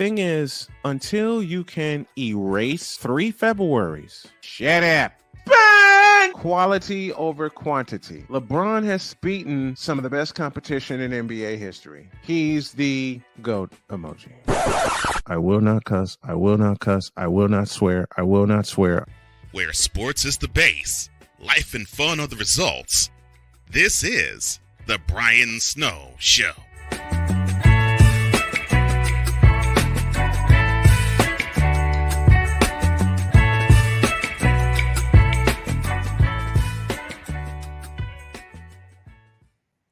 thing is, until you can erase 3 Februaries, shut up. Bang! Quality over quantity. LeBron has beaten some of the best competition in NBA history. He's the GOAT emoji. I will not cuss. I will not cuss. I will not swear. I will not swear. Where sports is the base, life and fun are the results. This is the Brian Snow Show.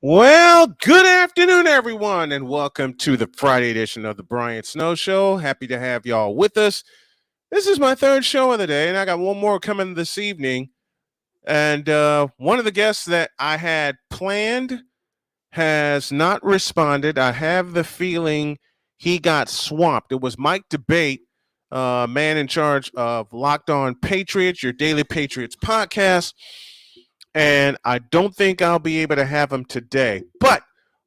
Well, good afternoon, everyone, and welcome to the Friday edition of the Brian Snow Show. Happy to have y'all with us. This is my third show of the day, and I got one more coming this evening. And one of the guests that I had planned has not responded. I have the feeling he got swamped. It was Mike Debate, man in charge of Locked On Patriots, your daily Patriots podcast. And I don't think I'll be able to have him today. But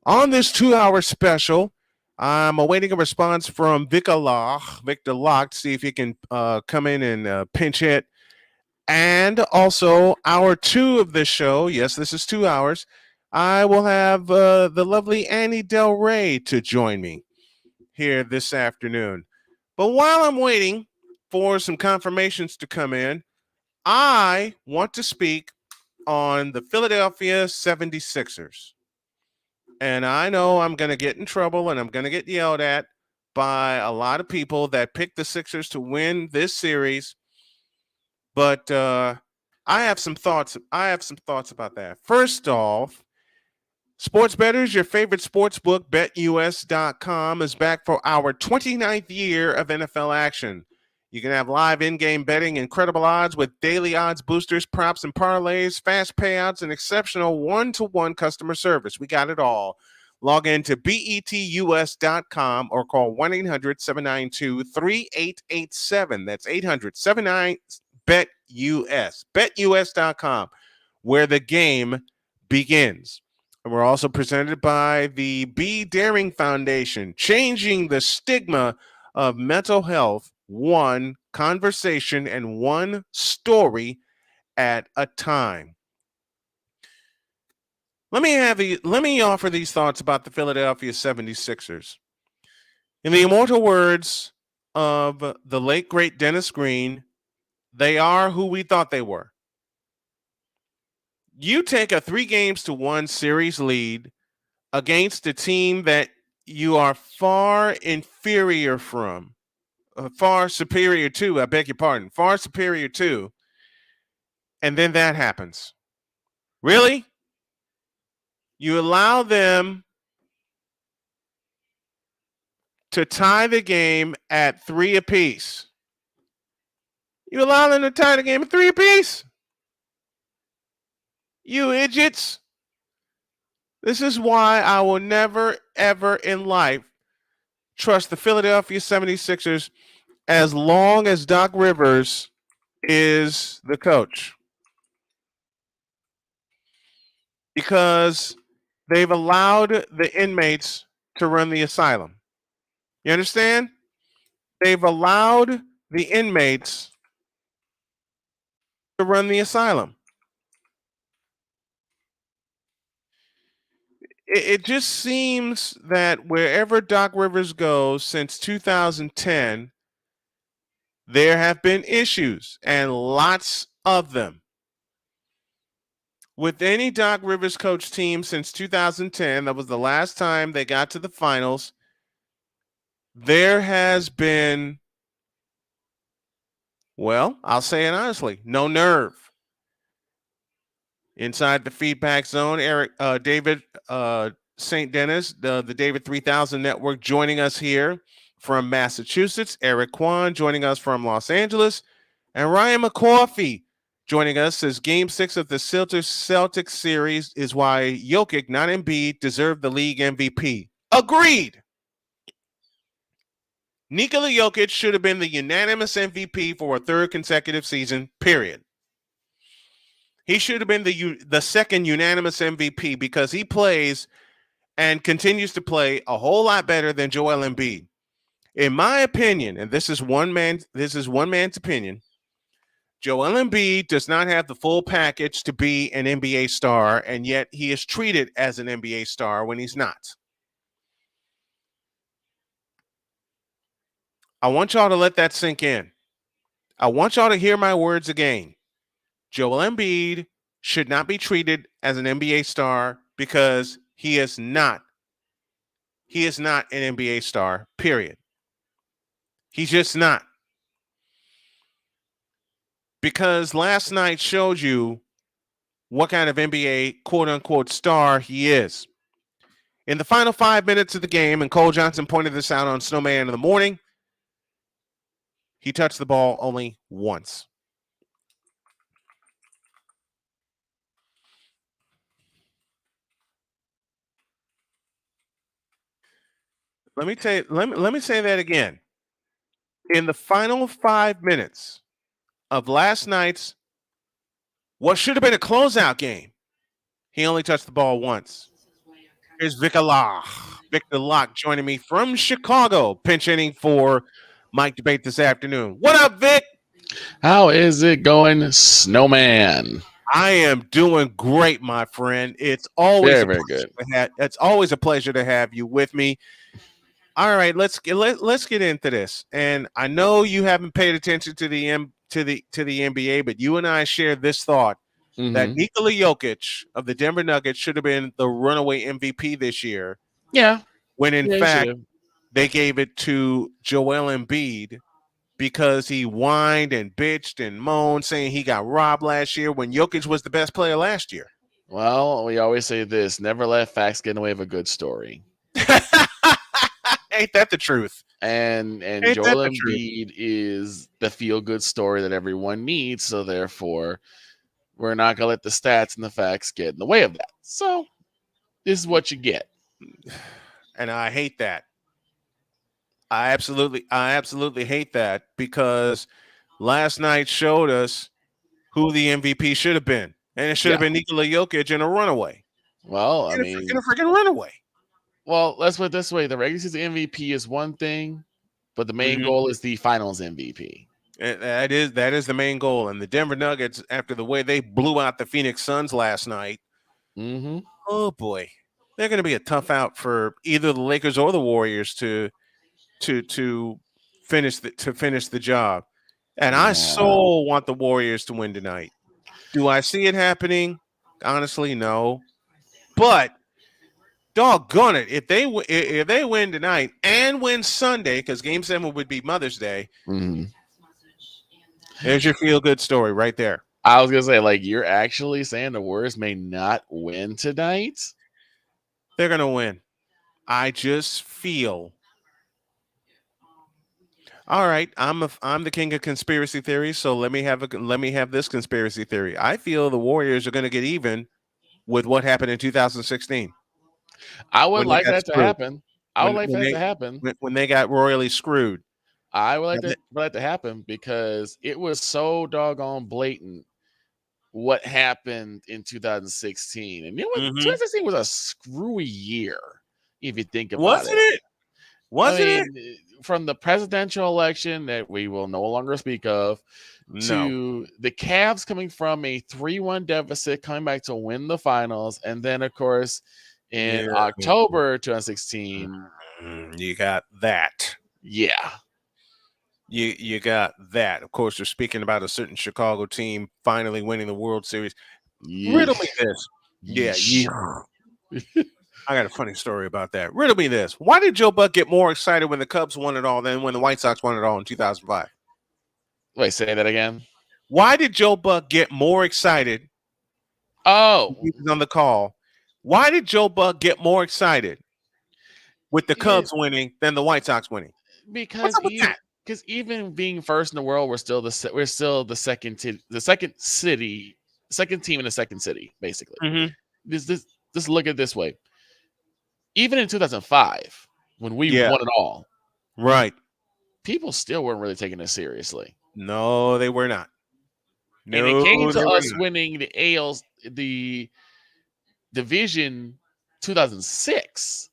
on this 2-hour special, I'm awaiting a response from Victor Locke, to see if he can come in and pinch hit. And also, hour 2 of this show, yes, this is 2 hours, I will have the lovely Annie Delre to join me here this afternoon. But while I'm waiting for some confirmations to come in, I want to speak on the Philadelphia 76ers. And I know I'm going to get in trouble and I'm going to get yelled at by a lot of people that picked the Sixers to win this series. But I have some thoughts. About that. First off, Sports Bettors, your favorite sports book, BetUS.com, is back for our 29th year of NFL action. You can have live in-game betting, incredible odds with daily odds boosters, props, and parlays, fast payouts, and exceptional one-to-one customer service. We got it all. Log in to betus.com or call 1-800-792-3887. That's 800-79-BET-US. BetUS.com, where the game begins. And we're also presented by the Be Daring Foundation, changing the stigma of mental health one conversation and one story at a time. Let me offer these thoughts about the Philadelphia 76ers. In the immortal words of the late great Dennis Green, they are who we thought they were. You take a 3-1 series lead against a team that you are far inferior from. Far superior to, and then that happens. Really? You allow them to tie the game at 3 apiece. You allow them to tie the game at 3 apiece? You idiots. This is why I will never, ever in life trust the Philadelphia 76ers as long as Doc Rivers is the coach. Because they've allowed the inmates to run the asylum. You understand? They've allowed the inmates to run the asylum. It just seems that wherever Doc Rivers goes since 2010, there have been issues, and lots of them. With any Doc Rivers coach team since 2010, that was the last time they got to the finals, there has been, well, I'll say it honestly, no nerve. Inside the feedback zone, David St. Dennis, the David 3000 Network, joining us here from Massachusetts. Eric Kwan joining us from Los Angeles. And Ryan McCoffey joining us as Game 6 of the Celtics series is why Jokic, not Embiid, deserved the league MVP. Agreed. Nikola Jokic should have been the unanimous MVP for a third consecutive season, period. He should have been the second unanimous MVP because he plays and continues to play a whole lot better than Joel Embiid. In my opinion, and this is one man's opinion, Joel Embiid does not have the full package to be an NBA star, and yet he is treated as an NBA star when he's not. I want y'all to let that sink in. I want y'all to hear my words again. Joel Embiid should not be treated as an NBA star because he is not. He is not an NBA star, period. He's just not. Because last night showed you what kind of NBA quote unquote star he is. In the final 5 minutes of the game, and Cole Johnson pointed this out on Snowman in the morning, he touched the ball only once. Let me say that again. In the final 5 minutes of last night's what should have been a closeout game, he only touched the ball once. Here's Victor Locke joining me from Chicago, pinch hitting for Mike Debate this afternoon. What up, Vic? How is it going, Snowman? I am doing great, my friend. It's always Very good. it's always a pleasure to have you with me. All right, let's get into this. And I know you haven't paid attention to the NBA, but you and I shared this thought that Nikola Jokic of the Denver Nuggets should have been the runaway MVP this year. Yeah. When in fact they gave it to Joel Embiid because he whined and bitched and moaned, saying he got robbed last year when Jokic was the best player last year. Well, we always say this: never let facts get in the way of a good story. Ain't that the truth? And Joel Embiid is the feel-good story that everyone needs. So therefore, we're not gonna let the stats and the facts get in the way of that. So this is what you get. And I hate that. I absolutely hate that because last night showed us who the MVP should have been, and it should have been Nikola Jokic in a runaway. Well, in a freaking runaway. Well, let's put it this way: the regular season MVP is one thing, but the main goal is the Finals MVP. That is the main goal. And the Denver Nuggets, after the way they blew out the Phoenix Suns last night, oh boy, they're going to be a tough out for either the Lakers or the Warriors to finish the job. And I so want the Warriors to win tonight. Do I see it happening? Honestly, no. But doggone it, if they win tonight and win Sunday, because Game 7 would be Mother's Day, there's your feel-good story right there. I was gonna say, like, you're actually saying the Warriors may not win tonight? They're gonna win. I just feel. All right, I'm the king of conspiracy theories, so let me have this conspiracy theory. I feel the Warriors are going to get even with what happened in 2016. I would like that to happen. I would like that to happen when they got royally screwed. I would like that to happen because it was so doggone blatant what happened in 2016, and 2016 was a screwy year if you think about it. Wasn't it? From the presidential election that we will no longer speak of to the Cavs coming from a 3-1 deficit, coming back to win the finals, and then of course in October 2016, you got that. Yeah. You got that. Of course, you're speaking about a certain Chicago team finally winning the World Series. Riddle me this. I got a funny story about that. Riddle me this. Why did Joe Buck get more excited when the Cubs won it all than when the White Sox won it all in 2005? Wait, say that again. Why did Joe Buck get more excited? Oh, he was on the call. Why did Joe Buck get more excited with the Cubs winning than the White Sox winning? Because even being first in the world, we're still the second team in the second city, basically. Just look at it this way. Even in 2005, when we won it all, right? People still weren't really taking it seriously. No, they were not. And it came to us winning the division 2006.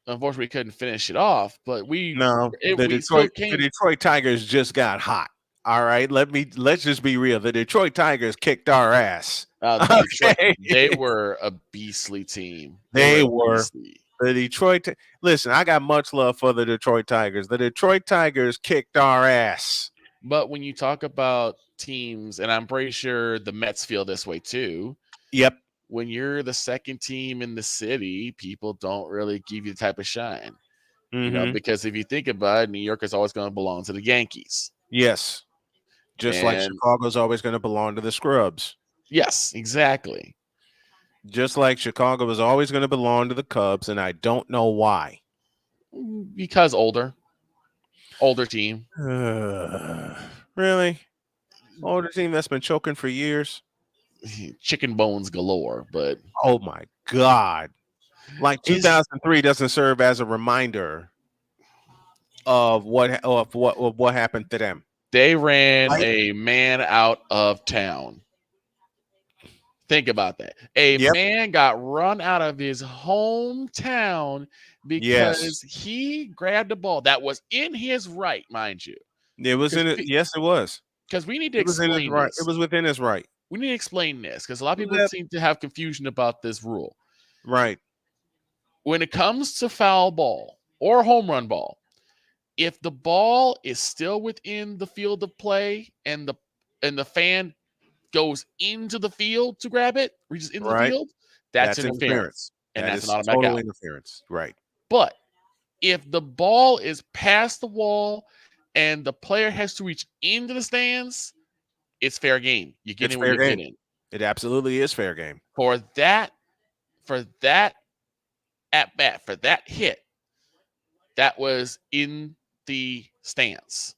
unfortunately we couldn't finish it off. But we the still came. The Detroit Tigers just got hot. All right, let's just be real. The Detroit Tigers kicked our ass. Detroit, they were a beastly team. They were. The Detroit. Listen, I got much love for the Detroit Tigers. The Detroit Tigers kicked our ass. But when you talk about teams, and I'm pretty sure the Mets feel this way too. Yep. When you're the second team in the city, people don't really give you the type of shine. You know, because if you think about it, New York is always going to belong to the Yankees. Yes. Just like Chicago's always going to belong to the Scrubs. Yes, exactly. Just like Chicago was always going to belong to the Cubs, and I don't know why. Because older team. Really? Older team that's been choking for years? Chicken bones galore, but oh my God. Like 2003 doesn't serve as a reminder of what happened to them. They ran a man out of town. Think about that. A man got run out of his hometown because he grabbed a ball that was in his right, mind you. It was in it. Yes, it was. Because we need to explain this. It was within his right. We need to explain this because a lot of people seem to have confusion about this rule. Right. When it comes to foul ball or home run ball, if the ball is still within the field of play and the fan goes into the field to grab it, reaches into the field, that's interference. And that's an automatic total interference. Right. But if the ball is past the wall and the player has to reach into the stands, it's fair game. You get in where you get in. It absolutely is fair game. For that at bat, for that hit, that was in the stands.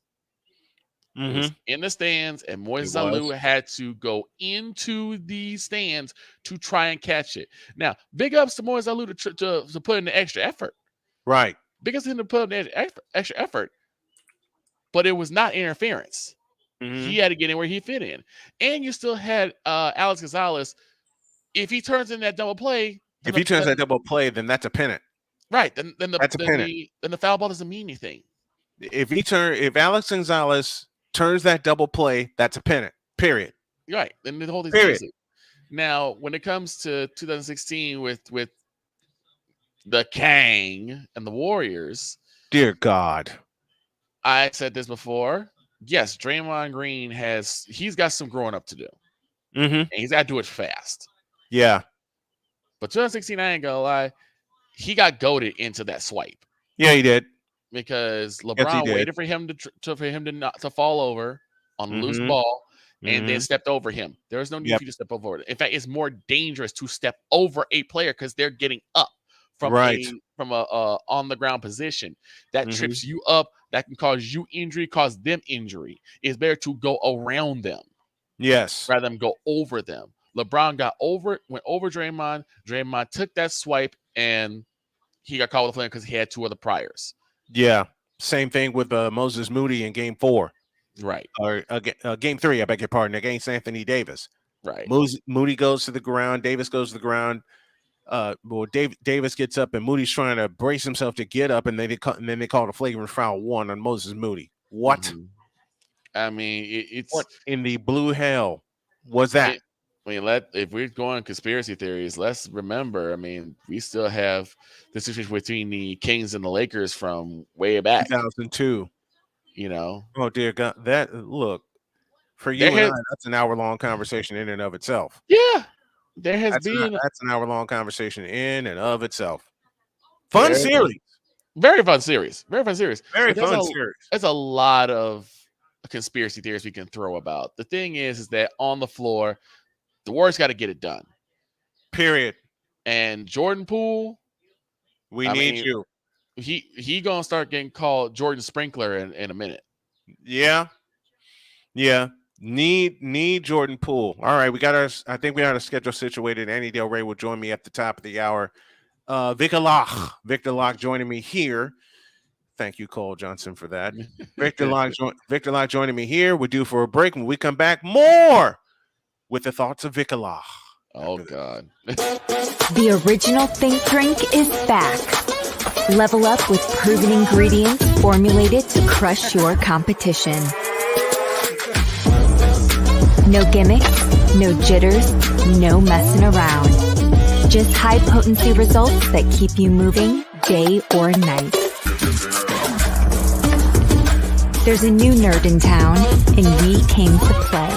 It was in the stands, and Moises Alou had to go into the stands to try and catch it. Now, big ups to Moises Alou to put in the extra effort. Right. Big ups to him to put in the extra effort. But it was not interference. He had to get in where he fit in. And you still had Alex Gonzalez. If he turns in that double play, then that's a pennant. Right. Then the foul ball doesn't mean anything. If Alex Gonzalez turns that double play, that's a pennant. Period. Right. And the whole thing's easy. Now, when it comes to 2016 with the Kang and the Warriors, dear God, I said this before. Yes, Draymond Green he's got some growing up to do. And he's got to do it fast. Yeah. But 2016, I ain't gonna lie, he got goaded into that swipe. Yeah, he did. Because LeBron waited for him to fall over on a loose ball and then stepped over him. There was no need for you to step over it. In fact, it's more dangerous to step over a player because they're getting up from a on the ground position. That trips you up. That can cause you injury, cause them injury. It's better to go around them. Yes. Rather than go over them. LeBron went over Draymond. Draymond took that swipe and he got caught with a flame because he had two other priors. Yeah. Same thing with Moses Moody in game 4. Right. Or game 3, I beg your pardon, against Anthony Davis. Right. Moody goes to the ground. Davis goes to the ground. Davis gets up and Moody's trying to brace himself to get up, and then they called a flagrant foul 1 on Moses Moody. What? I mean, it's what in the blue hell was that? If we're going conspiracy theories, let's remember. I mean, we still have the situation between the Kings and the Lakers from way back, 2002. You know. Oh dear God! For you and I, that's an hour-long conversation in and of itself. Yeah. That's an hour-long conversation in and of itself. Fun series. Very fun series. Very fun series. Very fun series. There's a lot of conspiracy theories we can throw about. The thing is that on the floor, the Warriors got to get it done. Period. And Jordan Poole, we need you. He gonna start getting called Jordan Sprinkler in a minute. Yeah. Need Jordan Poole. All right, I think we got our schedule situated. Annie Delre will join me at the top of the hour. Victor Locke joining me here. Thank you, Cole Johnson, for that. Victor Locke joining me here. We're due for a break. When we come back, more with the thoughts of Victor Locke. Oh God. The original Think Drink is back. Level up with proven ingredients formulated to crush your competition. No gimmicks, no jitters, no messing around. Just high-potency results that keep you moving day or night. There's a new nerd in town, and we came to play.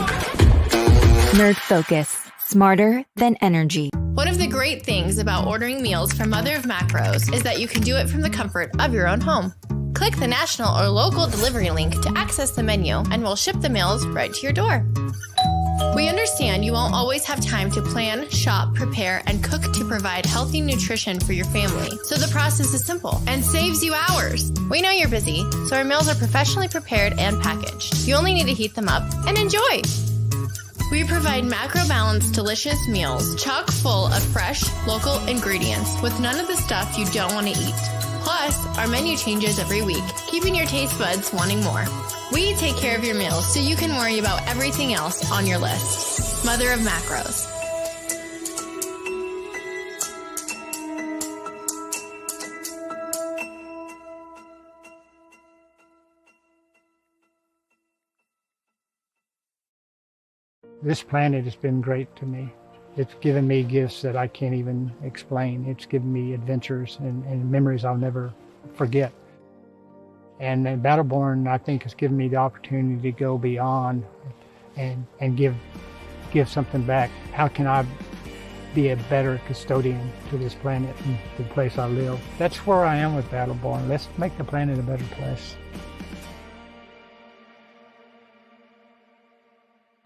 Nerd Focus. Smarter than energy. One of the great things about ordering meals from Mother of Macros is that you can do it from the comfort of your own home. Click the national or local delivery link to access the menu, and we'll ship the meals right to your door. We understand you won't always have time to plan, shop, prepare, and cook to provide healthy nutrition for your family, so the process is simple and saves you hours. We know you're busy, so our meals are professionally prepared and packaged. You only need to heat them up and enjoy. We provide macro-balanced, delicious meals, chock full of fresh, local ingredients with none of the stuff you don't want to eat. Plus, our menu changes every week, keeping your taste buds wanting more. We take care of your meals so you can worry about everything else on your list. Mother of Macros. This planet has been great to me. It's given me gifts that I can't even explain. It's given me adventures and memories I'll never forget. And Battleborn, I think, has given me the opportunity to go beyond and give something back. How can I be a better custodian to this planet and the place I live? That's where I am with Battleborn. Let's make the planet a better place.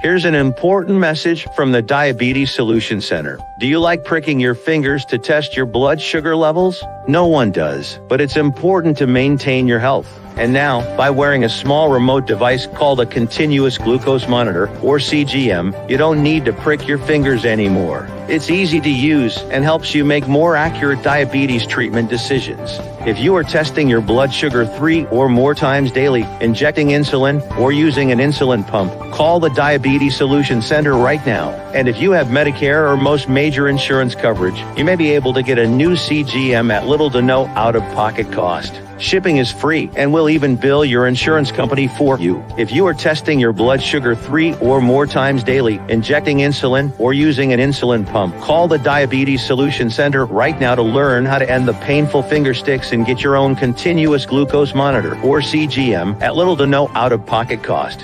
Here's an important message from the Diabetes Solution Center. Do you like pricking your fingers to test your blood sugar levels? No one does, but it's important to maintain your health. And now, by wearing a small remote device called a continuous glucose monitor, or CGM, you don't need to prick your fingers anymore. It's easy to use and helps you make more accurate diabetes treatment decisions. If you are testing your blood sugar 3 or more times daily, injecting insulin, or using an insulin pump, call the Diabetes Solution Center right now. And if you have Medicare or most major insurance coverage, you may be able to get a new CGM at little to no out-of-pocket cost. Shipping is free, and we'll even bill your insurance company for you. If you are testing your blood sugar 3 or more times daily, injecting insulin, or using an insulin pump, call the Diabetes Solution Center right now to learn how to end the painful finger sticks and get your own continuous glucose monitor, or CGM, at little to no out-of-pocket cost.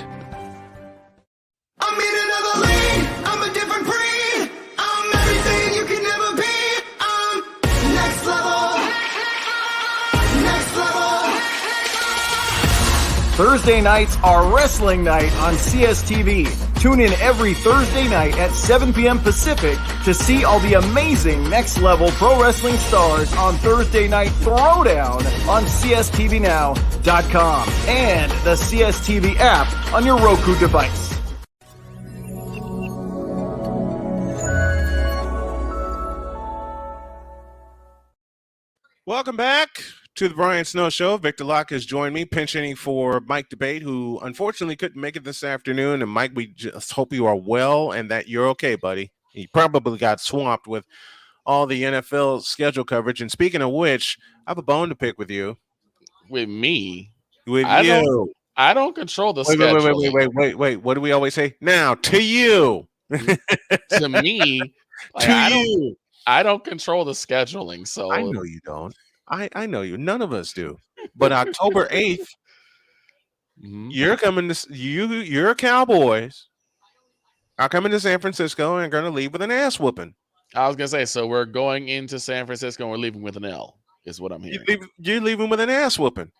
I'm in another lane, I'm a different breed. I'm everything you can never be. I'm next level. Next level. Thursday nights are wrestling night on CSTV. Tune in every Thursday night at 7 p.m. Pacific to see all the amazing Next Level Pro Wrestling stars on Thursday Night Throwdown on CSTVNow.com and the CSTV app on your Roku device. Welcome back to the Brian Snow Show. Victor Locke has joined me, pinch hitting for Mike Debate, who unfortunately couldn't make it this afternoon. And Mike, we just hope you are well and that you're okay, buddy. He probably got swamped with all the NFL schedule coverage. And speaking of which, I have a bone to pick with you. With me? With I you. I don't control the schedule. Wait. What do we always say? Now, to you. To me, like, I don't control the scheduling. So I know you don't. I know you. None of us do. But October 8th, you're coming to your Cowboys are coming to San Francisco and going to leave with an ass whooping. I was gonna say, so we're going into San Francisco and we're leaving with an L, is what I'm hearing. You're leaving with an ass whooping.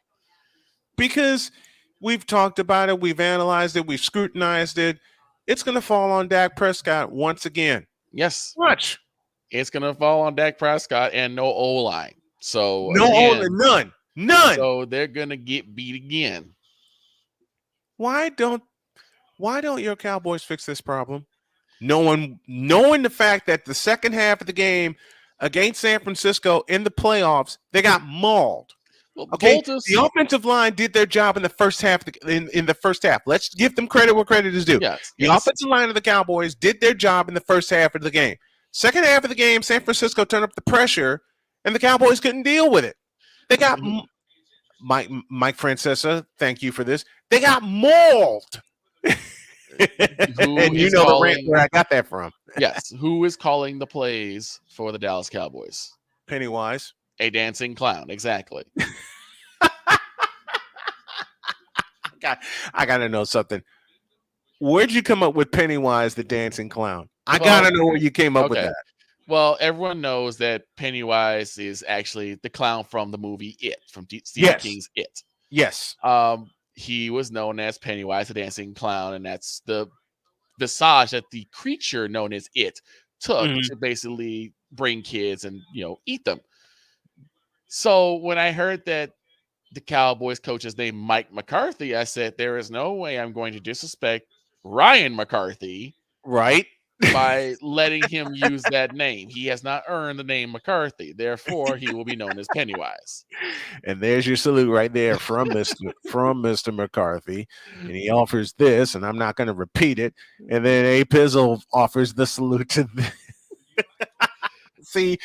Because we've talked about it, we've analyzed it, we've scrutinized it. It's going to fall on Dak Prescott once again. Yes. Watch. It's going to fall on Dak Prescott and no O-line. So None. So they're going to get beat again. Why don't your Cowboys fix this problem? Knowing the fact that the second half of the game against San Francisco in the playoffs, they got mauled. Well, okay, the offensive line did their job in the first half. In the first half, let's give them credit where credit is due. The offensive line of the Cowboys did their job in the first half of the game. Second half of the game, San Francisco turned up the pressure, and the Cowboys couldn't deal with it. They got Mike Francesa. Thank you for this. They got mauled. Who And you is know the rant calling? where I got that from. Yes, who is calling the plays for the Dallas Cowboys? Pennywise. A dancing clown, exactly. I gotta know something. Where'd you come up with Pennywise the dancing clown? I Well, gotta know where you came up with okay. that. Well, everyone knows that Pennywise is actually the clown from the movie It, from Stephen Yes. King's It. Yes. He was known as Pennywise the dancing clown, and that's the visage that the creature known as It took Mhm. to basically bring kids and eat them. So when I heard that the Cowboys coach is named Mike McCarthy, I said there is no way I'm going to disrespect Ryan McCarthy Right. by letting him use that name. He has not earned the name McCarthy. Therefore, he will be known as Pennywise. And there's your salute right there from Mr. McCarthy. And he offers this, and I'm not going to repeat it. And then A Pizzle offers the salute to See,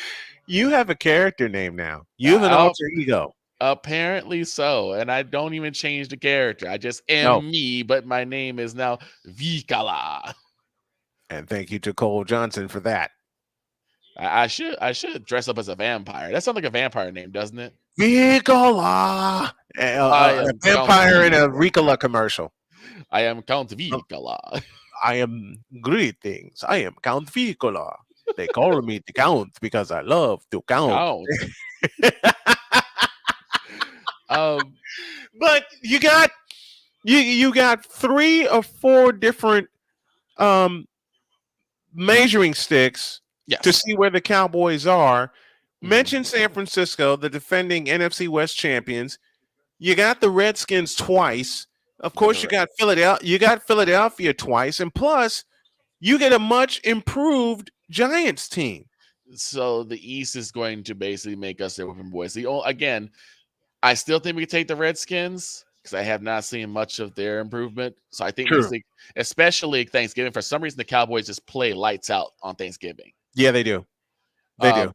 you have a character name now. You have an alter ego. Apparently so. And I don't even change the character. I just am me, but my name is now Vikala. And thank you to Cole Johnson for that. I should dress up as a vampire. That sounds like a vampire name, doesn't it? Vikala. A vampire in a Ricola commercial. I am Count Vikala. I am greetings. I am Count Vikala. They call me the Count because I love to count. But you got 3 or 4 different measuring sticks to see where the Cowboys are. Mention San Francisco, the defending NFC West champions. You got the Redskins twice. Of course, you got Philadelphia. You got Philadelphia twice, and plus, you get a much improved Giants team. So the East is going to basically make us their whipping boys. Again, I still think we can take the Redskins because I have not seen much of their improvement. So I think, especially Thanksgiving, for some reason the Cowboys just play lights out on Thanksgiving. Yeah, they do. They do.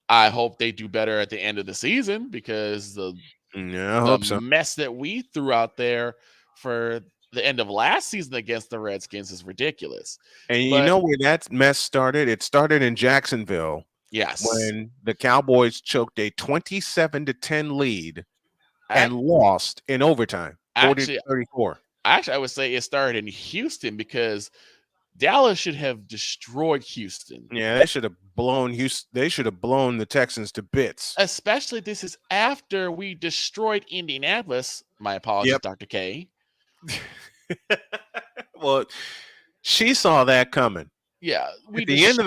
I hope they do better at the end of the season because the mess that we threw out there for the end of last season against the Redskins is ridiculous. And you know where that mess started? It started in Jacksonville. Yes. When the Cowboys choked a 27-10 lead and lost in overtime, 40-34. Actually, I would say it started in Houston because Dallas should have destroyed Houston. Yeah, they should have blown Houston. They should have blown the Texans to bits. Especially this is after we destroyed Indianapolis. My apologies, Dr. K. Well, she saw that coming. Yeah, at the end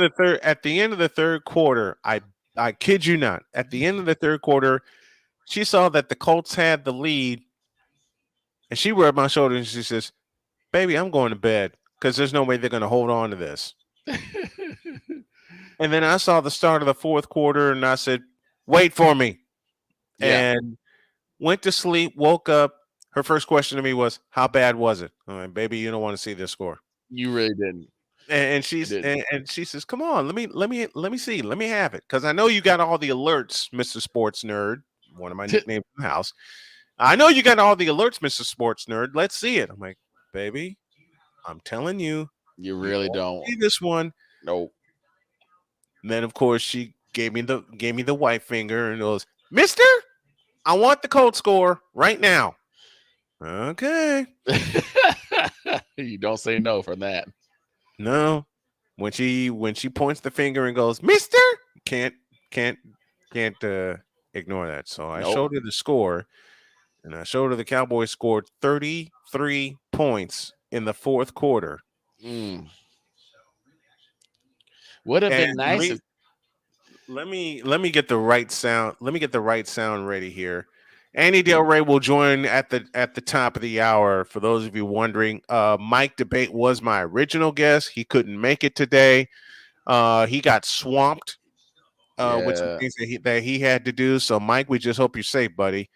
of the third quarter, I kid you not. At the end of the third quarter, she saw that the Colts had the lead, and she rubbed my shoulder and she says, "Baby, I'm going to bed because there's no way they're going to hold on to this." And then I saw the start of the fourth quarter, and I said, "Wait for me," and went to sleep. Woke up. Her first question to me was, "How bad was it?" I'm like, "Baby, you don't want to see this score." You really didn't. And she says, "Come on, let me see, let me have it, because I know you got all the alerts, Mr. Sports Nerd." One of my nicknames in the house. I know you got all the alerts, Mr. Sports Nerd. Let's see it. I'm like, "Baby, I'm telling you, you really don't see this one." Nope. And then, of course, she gave me the white finger and goes, "Mister, I want the Colts score right now." Okay. You don't say no from that. No. When she points the finger and goes, "Mister," can't ignore that. So I showed her the score, and I showed her the Cowboys scored 33 points in the fourth quarter. Would have been nice. Let me get the right sound. Let me get the right sound ready here. Annie Delre will join at the top of the hour. For those of you wondering, Mike Debate was my original guest. He couldn't make it today. He got swamped with some things that he had to do. So, Mike, we just hope you're safe, buddy.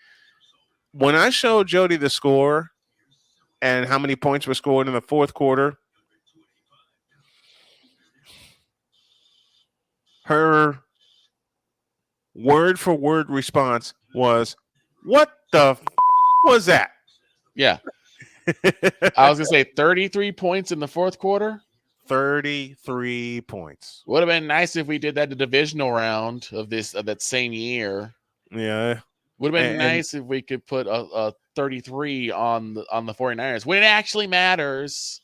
When I showed Jody the score and how many points were scored in the fourth quarter, her word for word response was, "What the was that?" Yeah. I was going to say 33 points in the fourth quarter. 33 points. Would have been nice if we did that the divisional round of that same year. Yeah. Would have been nice if we could put a 33 on the 49ers when it actually matters.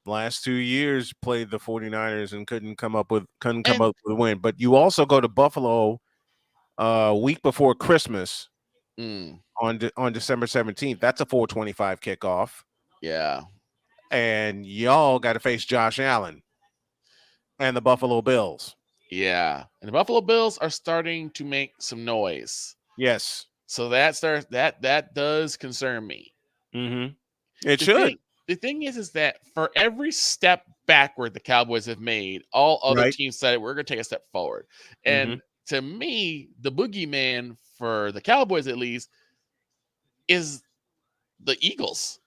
Last 2 years played the 49ers and couldn't come up with a win. But you also go to Buffalo week before Christmas on December 17th. That's a 4:25 kickoff. Yeah. And y'all got to face Josh Allen and the Buffalo Bills. Yeah. And the Buffalo Bills are starting to make some noise. Yes. So that does concern me. It should. The thing is that for every step backward the Cowboys have made, all other teams said we're going to take a step forward. And to me, the boogeyman for the Cowboys, at least, is the Eagles.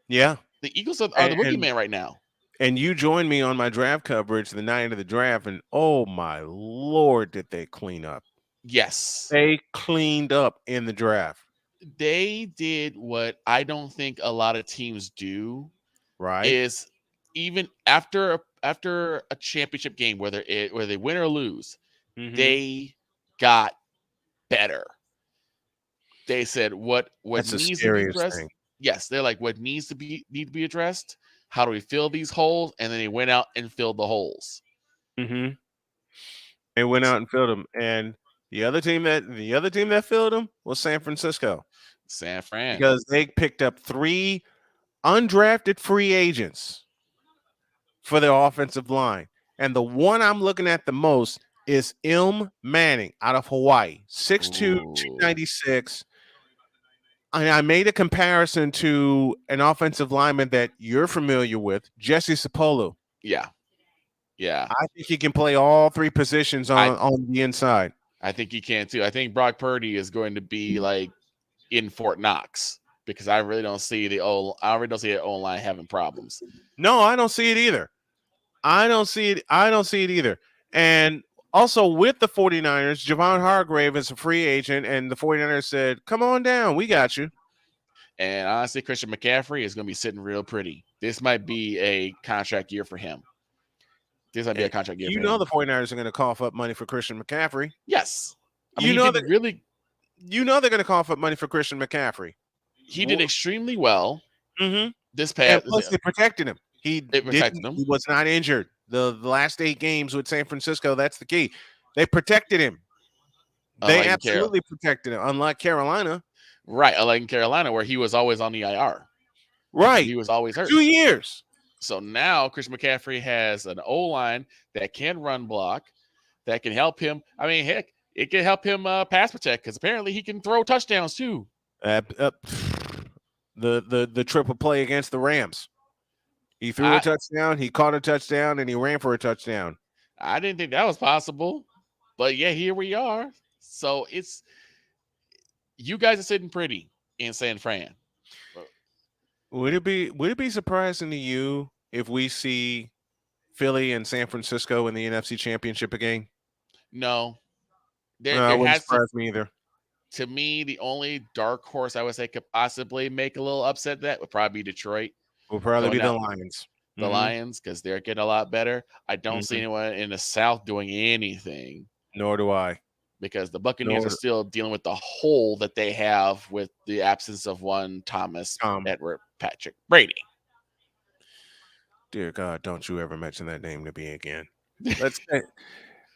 Yeah. The Eagles are the boogeyman right now. And you joined me on my draft coverage the night of the draft, and oh my Lord, did they clean up. Yes. They cleaned up in the draft. They did what I don't think a lot of teams do. Right. Is even after a championship game, whether they win or lose, they got better. They said what That's needs the to be scariest addressed. thing. Yes, they're like, what need to be addressed? How do we fill these holes? And then they went out and filled the holes. They went out and filled them. And the other team that filled them was San Francisco. San Fran. Because they picked up 3 undrafted free agents for their offensive line. And the one I'm looking at the most is Manning out of Hawaii. 6'2", 296. And I made a comparison to an offensive lineman that you're familiar with, Jesse Sapolu. Yeah. I think he can play all 3 positions on the inside. I think he can too. I think Brock Purdy is going to be like in Fort Knox because I really don't see the O-line having problems. No, I don't see it either. I don't see it either. And also with the 49ers, Javon Hargrave is a free agent, and the 49ers said, come on down. We got you. And honestly, Christian McCaffrey is going to be sitting real pretty. This might be a contract year for him. The 49ers are going to cough up money for Christian McCaffrey. Yes. they're going to cough up money for Christian McCaffrey. He did extremely well. This past. And plus, they protected him. He was not injured. The last 8 games with San Francisco, that's the key. They protected him. They absolutely protected him, unlike Carolina. Right, unlike in Carolina, where he was always on the IR. Right. He was always hurt. 2 years. So now Christian McCaffrey has an O-line that can run block, that can help him. I mean, heck, it can help him pass protect because apparently he can throw touchdowns too. The triple play against the Rams. He threw a touchdown, he caught a touchdown, and he ran for a touchdown. I didn't think that was possible, but yeah, here we are. So you guys are sitting pretty in San Fran. Would it be surprising to you if we see Philly and San Francisco in the NFC Championship again? No. It wouldn't surprise me either. To me, the only dark horse I would say could possibly make a little upset that would probably be Detroit. Will probably be the Lions. The Lions, because they're getting a lot better. I don't see anyone in the South doing anything. Nor do I. Because the Buccaneers are still dealing with the hole that they have with the absence of one Thomas Edward Patrick Brady. Dear God, don't you ever mention that name to me again. Let's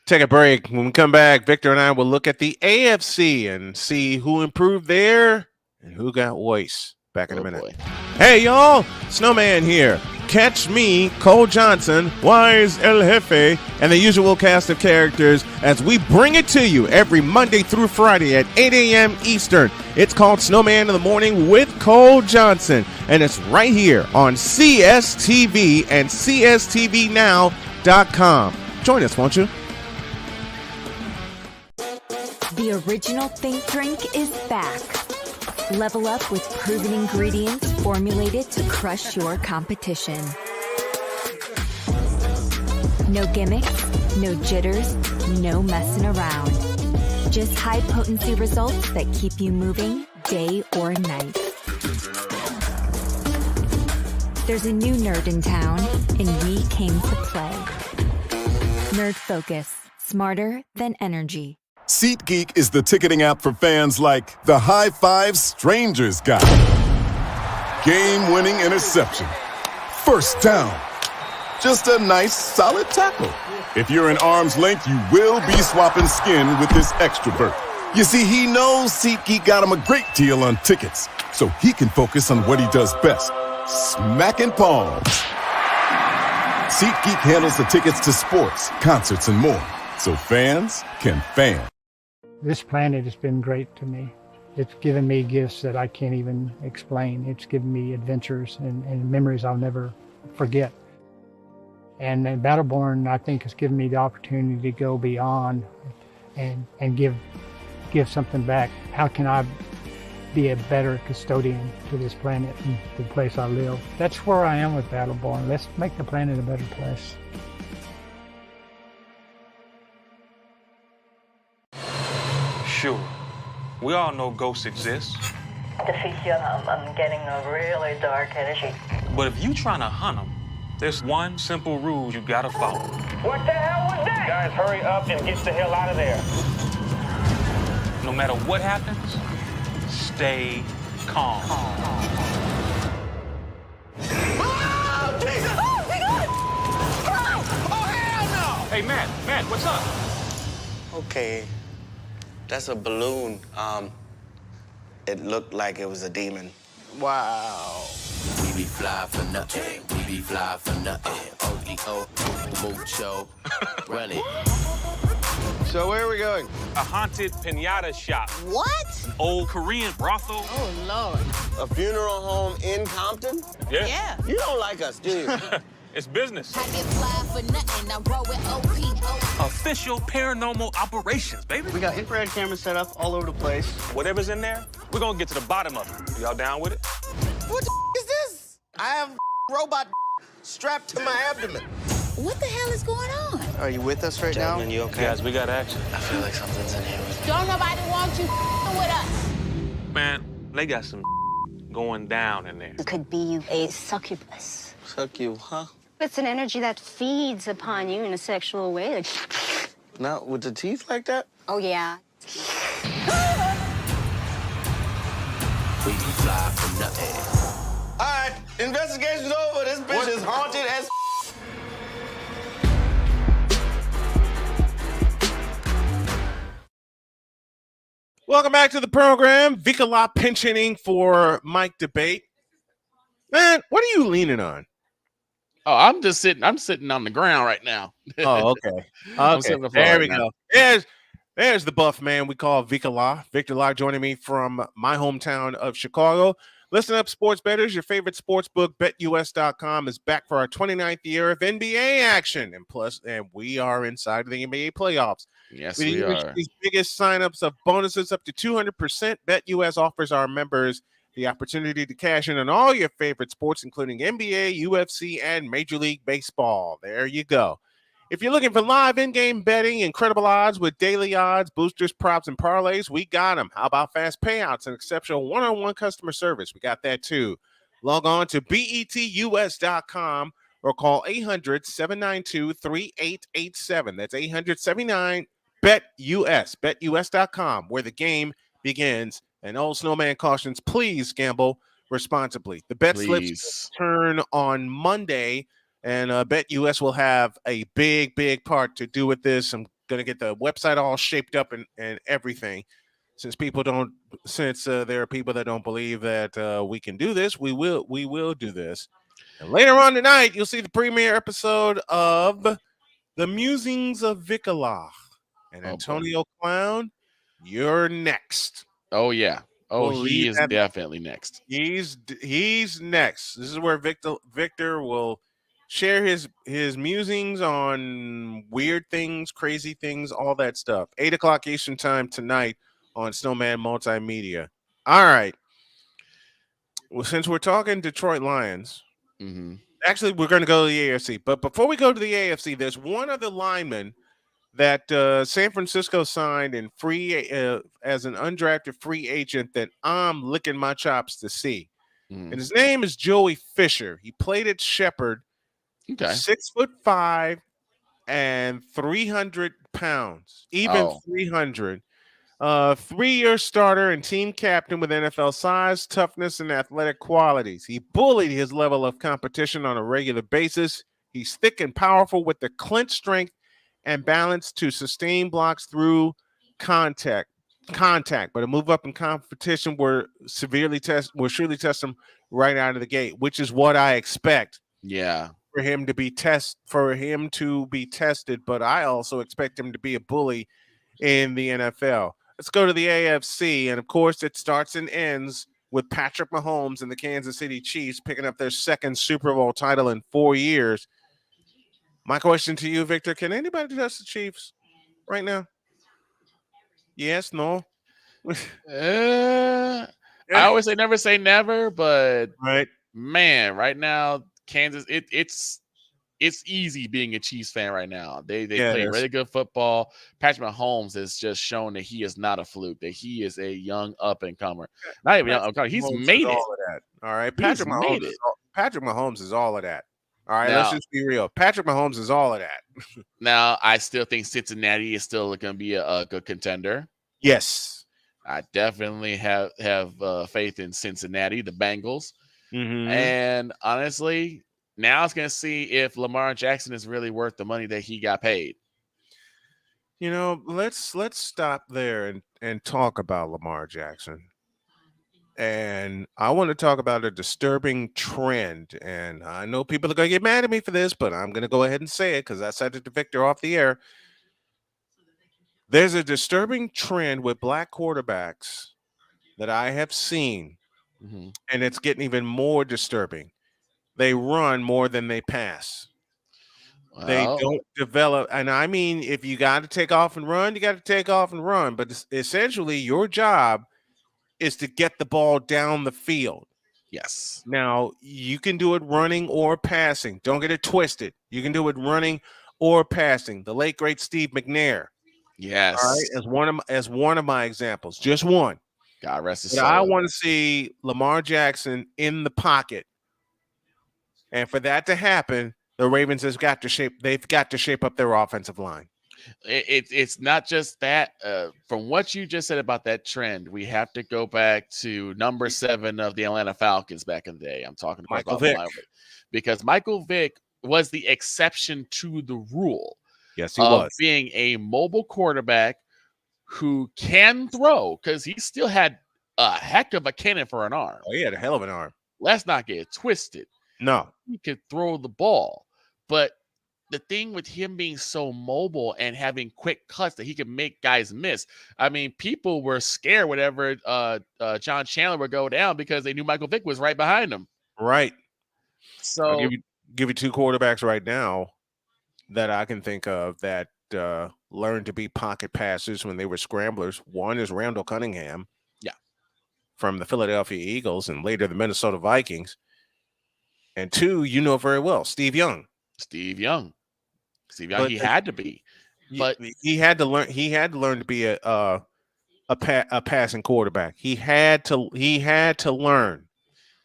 take a break. When we come back, Victor and I will look at the AFC and see who improved there and who got worse. Back in a minute. Boy. Hey, y'all. Snowman here. Catch me, Cole Johnson, Wise El Jefe, and the usual cast of characters as we bring it to you every Monday through Friday at 8 a.m. Eastern. It's called Snowman in the Morning with Cole Johnson, and it's right here on CSTV and CSTVnow.com. Join us, won't you? The original Think Drink is back. Level up with proven ingredients formulated to crush your competition. No gimmicks, no jitters, no messing around. Just high-potency results that keep you moving day or night. There's a new nerd in town, and we came to play. Nerd Focus. Smarter than energy. SeatGeek is the ticketing app for fans like the high five strangers got. Game-winning interception. First down. Just a nice, solid tackle. If you're in arm's length, you will be swapping skin with this extrovert. You see, he knows SeatGeek got him a great deal on tickets, so he can focus on what he does best, smacking palms. SeatGeek handles the tickets to sports, concerts, and more, so fans can fan. This planet has been great to me. It's given me gifts that I can't even explain. It's given me adventures and memories I'll never forget. And Battleborn, I think, has given me the opportunity to go beyond and give something back. How can I be a better custodian to this planet and the place I live? That's where I am with Battleborn. Let's make the planet a better place. Sure. We all know ghosts exist. I'm getting a really dark energy. But if you trying to hunt them, there's one simple rule you gotta follow. What the hell was that? Guys, hurry up and get the hell out of there. No matter what happens, stay calm. Hey, Matt, what's up? Okay, that's a balloon. It looked like it was a demon. Wow. We be fly for nothing. We be fly for nothing. O-E-O, mucho. Run it. So where are we going? A haunted pinata shop. What? An old Korean brothel. Oh, Lord. A funeral home in Compton? Yeah. You don't like us, do you? It's business. I get fly for nothing. I roll with O-P-O. Official paranormal operations, baby. We got infrared cameras set up all over the place. Whatever's in there, we're gonna get to the bottom of it. Y'all down with it? What the is this? I have robot strapped to my abdomen. What the hell is going on? Are you with us right now? You okay? Guys, we got action. I feel like something's in here. Don't nobody want you with us. Man, they got some going down in there. It could be a succubus. Suck you, huh? It's an energy that feeds upon you in a sexual way. Like, Not with the teeth like that? oh, yeah. We be fly for nothing. All right, investigation's over. This bitch is haunted as Welcome back to the program. Vikala pensioning for Mike Debate. Man, what are you leaning on? Oh, I'm sitting on the ground right now. Oh, okay. I'm Okay, sitting on the floor there right we now. go. There's the buff man we call Vikala. Victor Locke joining me from my hometown of Chicago. Listen up, sports bettors. Your favorite sports book, BetUS.com, is back for our 29th year of NBA action. And we are inside of the NBA playoffs. Yes, With we the are. industry's biggest signups of bonuses up to 200%, BetUS offers our members the opportunity to cash in on all your favorite sports, including NBA, UFC, and Major League Baseball. There you go. If you're looking for live in-game betting, incredible odds with daily odds, boosters, props, and parlays, we got them. How about fast payouts and exceptional one-on-one customer service? We got that too. Log on to betus.com or call 800-792-3887. That's 800-79-BET-US, betus.com, where the game begins. And old snowman cautions, please gamble responsibly. The bet slips turn on Monday, and BetUS will have a big part to do with this. I'm going to get the website all shaped up and everything. Since there are people that don't believe that we can do this, we will do this. And later on tonight, you'll see the premiere episode of The Musings of Vikala. And Antonio Clown, you're next. Oh, yeah. Oh, We'll he leave is that- definitely next. He's next. This is where Victor will share his musings on weird things, crazy things, all that stuff. 8:00 Eastern time tonight on Snowman Multimedia. All right. Well, since we're talking Detroit Lions, actually we're going to go to the AFC. But before we go to the AFC, there's one other lineman that San Francisco signed in free as an undrafted free agent that I'm licking my chops to see. And his name is Joey Fisher. He played at Shepherd, Okay. 6'5" and 300 pounds, even 300. 3-year starter and team captain with NFL size, toughness, and athletic qualities. He bullied his level of competition on a regular basis. He's thick and powerful with the clinch strength and balance to sustain blocks through contact. But a move up in competition will surely test him right out of the gate, which is what I expect. Yeah. For him to be tested, but I also expect him to be a bully in the NFL. Let's go to the AFC, and of course, it starts and ends with Patrick Mahomes and the Kansas City Chiefs picking up their second Super Bowl title in 4 years. My question to you, Victor: can anybody touch the Chiefs right now? Yes, no. I always say never say never, but right, man, right now Kansas, it's easy being a Chiefs fan right now. They play really good football. Patrick Mahomes has just shown that he is not a fluke, that he is a young up and comer. Not even young, he's made it. All of that. All right, Patrick Mahomes is all of that. All right, let's just be real. Patrick Mahomes is all of that. Now, I still think Cincinnati is still going to be a good contender. Yes, I definitely have faith in Cincinnati, the Bengals, Mm-hmm. and honestly, now it's going to see if Lamar Jackson is really worth the money that he got paid. You know, let's stop there and talk about Lamar Jackson. And I want to talk about a disturbing trend. And I know people are going to get mad at me for this, but I'm going to go ahead and say it because I said it to Victor off the air. There's a disturbing trend with black quarterbacks that I have seen, and it's getting even more disturbing. They run more than they pass. Well, they don't develop. And I mean, if you got to take off and run, you got to take off and run. But essentially, your job is to get the ball down the field. Yes. Now, you can do it running or passing. Don't get it twisted. You can do it running or passing. The late, great Steve McNair. Yes. All right, as one of my examples, just one. God rest his soul. I want to see Lamar Jackson in the pocket. And for that to happen, the Ravens they've got to shape up their offensive line. It's not just that. From what you just said about that trend, we have to go back to number 7 of the Atlanta Falcons back in the day. I'm talking about Michael Vick. Because Michael Vick was the exception to the rule. Yes, he was. Being a mobile quarterback who can throw, because he still had a heck of a cannon for an arm. Oh, he had a hell of an arm. Let's not get it twisted. No. He could throw the ball. But the thing with him being so mobile and having quick cuts that he could make guys miss. I mean, people were scared whenever John Chandler would go down because they knew Michael Vick was right behind him. Right. So I'll give you 2 quarterbacks right now that I can think of that learned to be pocket passers when they were scramblers. One is Randall Cunningham. Yeah. From the Philadelphia Eagles and later the Minnesota Vikings. And 2, you know very well, Steve Young. Steve Young, he had to be. But he had to learn to be a passing quarterback. He had to learn.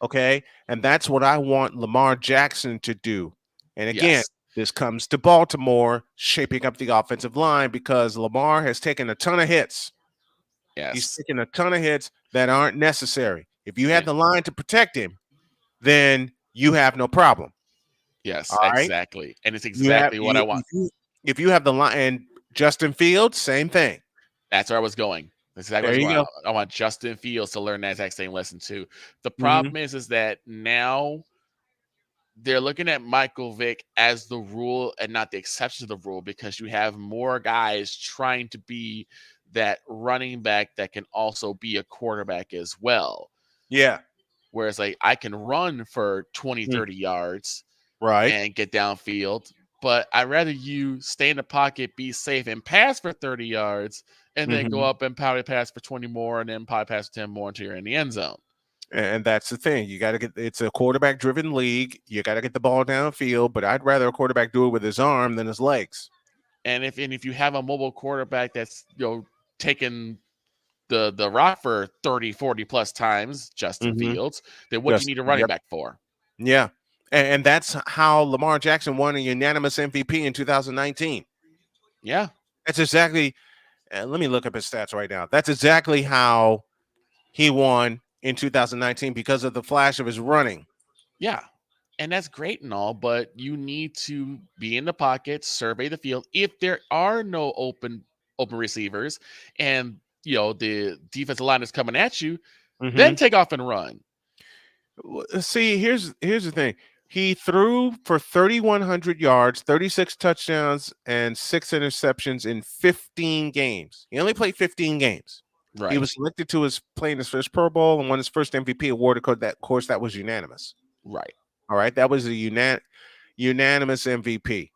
Okay? And that's what I want Lamar Jackson to do. And again, this comes to Baltimore shaping up the offensive line because Lamar has taken a ton of hits. Yes. He's taken a ton of hits that aren't necessary. If you had the line to protect him, then you have no problem. Yes, all right? Exactly. And it's exactly what I want. If you have the line, and Justin Fields, same thing. That's where I was going. That's exactly what I want Justin Fields to learn that exact same lesson too. The problem is that now they're looking at Michael Vick as the rule and not the exception to the rule because you have more guys trying to be that running back that can also be a quarterback as well. Yeah. Whereas like I can run for 20, 30 yards and get downfield, but I'd rather you stay in the pocket, be safe, and pass for 30 yards and then go up and probably pass for 20 more and then probably pass 10 more until you're in the end zone. And that's the thing. You got to it's a quarterback driven league. You got to get the ball downfield, but I'd rather a quarterback do it with his arm than his legs. And if you have a mobile quarterback that's taking the rock for 30, 40 plus times, Justin Fields, then what do you need a running back for? Yeah. And that's how Lamar Jackson won a unanimous MVP in 2019. Yeah. That's exactly, let me look up his stats right now. That's exactly how he won in 2019 because of the flash of his running. Yeah. And that's great and all, but you need to be in the pocket, survey the field. If there are no open receivers and the defensive line is coming at you, then take off and run. See, here's the thing. He threw for 3,100 yards, 36 touchdowns, and 6 interceptions in 15 games. He only played 15 games. Right. He was selected to playing his first Pro Bowl and won his first MVP award. Of course, that was unanimous. Right. All right. That was a unanimous MVP.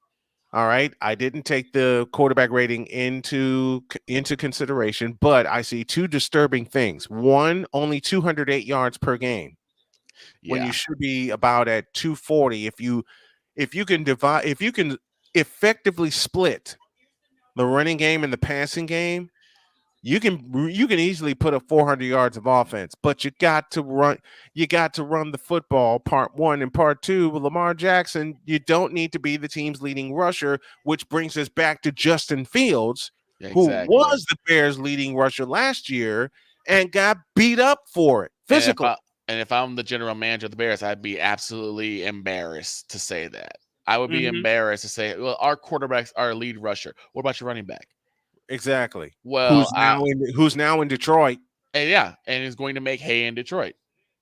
All right. I didn't take the quarterback rating into consideration, but I see two disturbing things. One, only 208 yards per game. When you should be about at 240. If you can effectively split the running game and the passing game, you can easily put up 400 yards of offense, but you got to run the football, part one, and part two. With Lamar Jackson, you don't need to be the team's leading rusher, which brings us back to Justin Fields, who was the Bears' leading rusher last year and got beat up for it physically. And if I'm the general manager of the Bears, I'd be absolutely embarrassed to say that. I would be embarrassed to say, well, our quarterback's our lead rusher. What about your running back? Exactly. Well, who's now in Detroit? And is going to make hay in Detroit.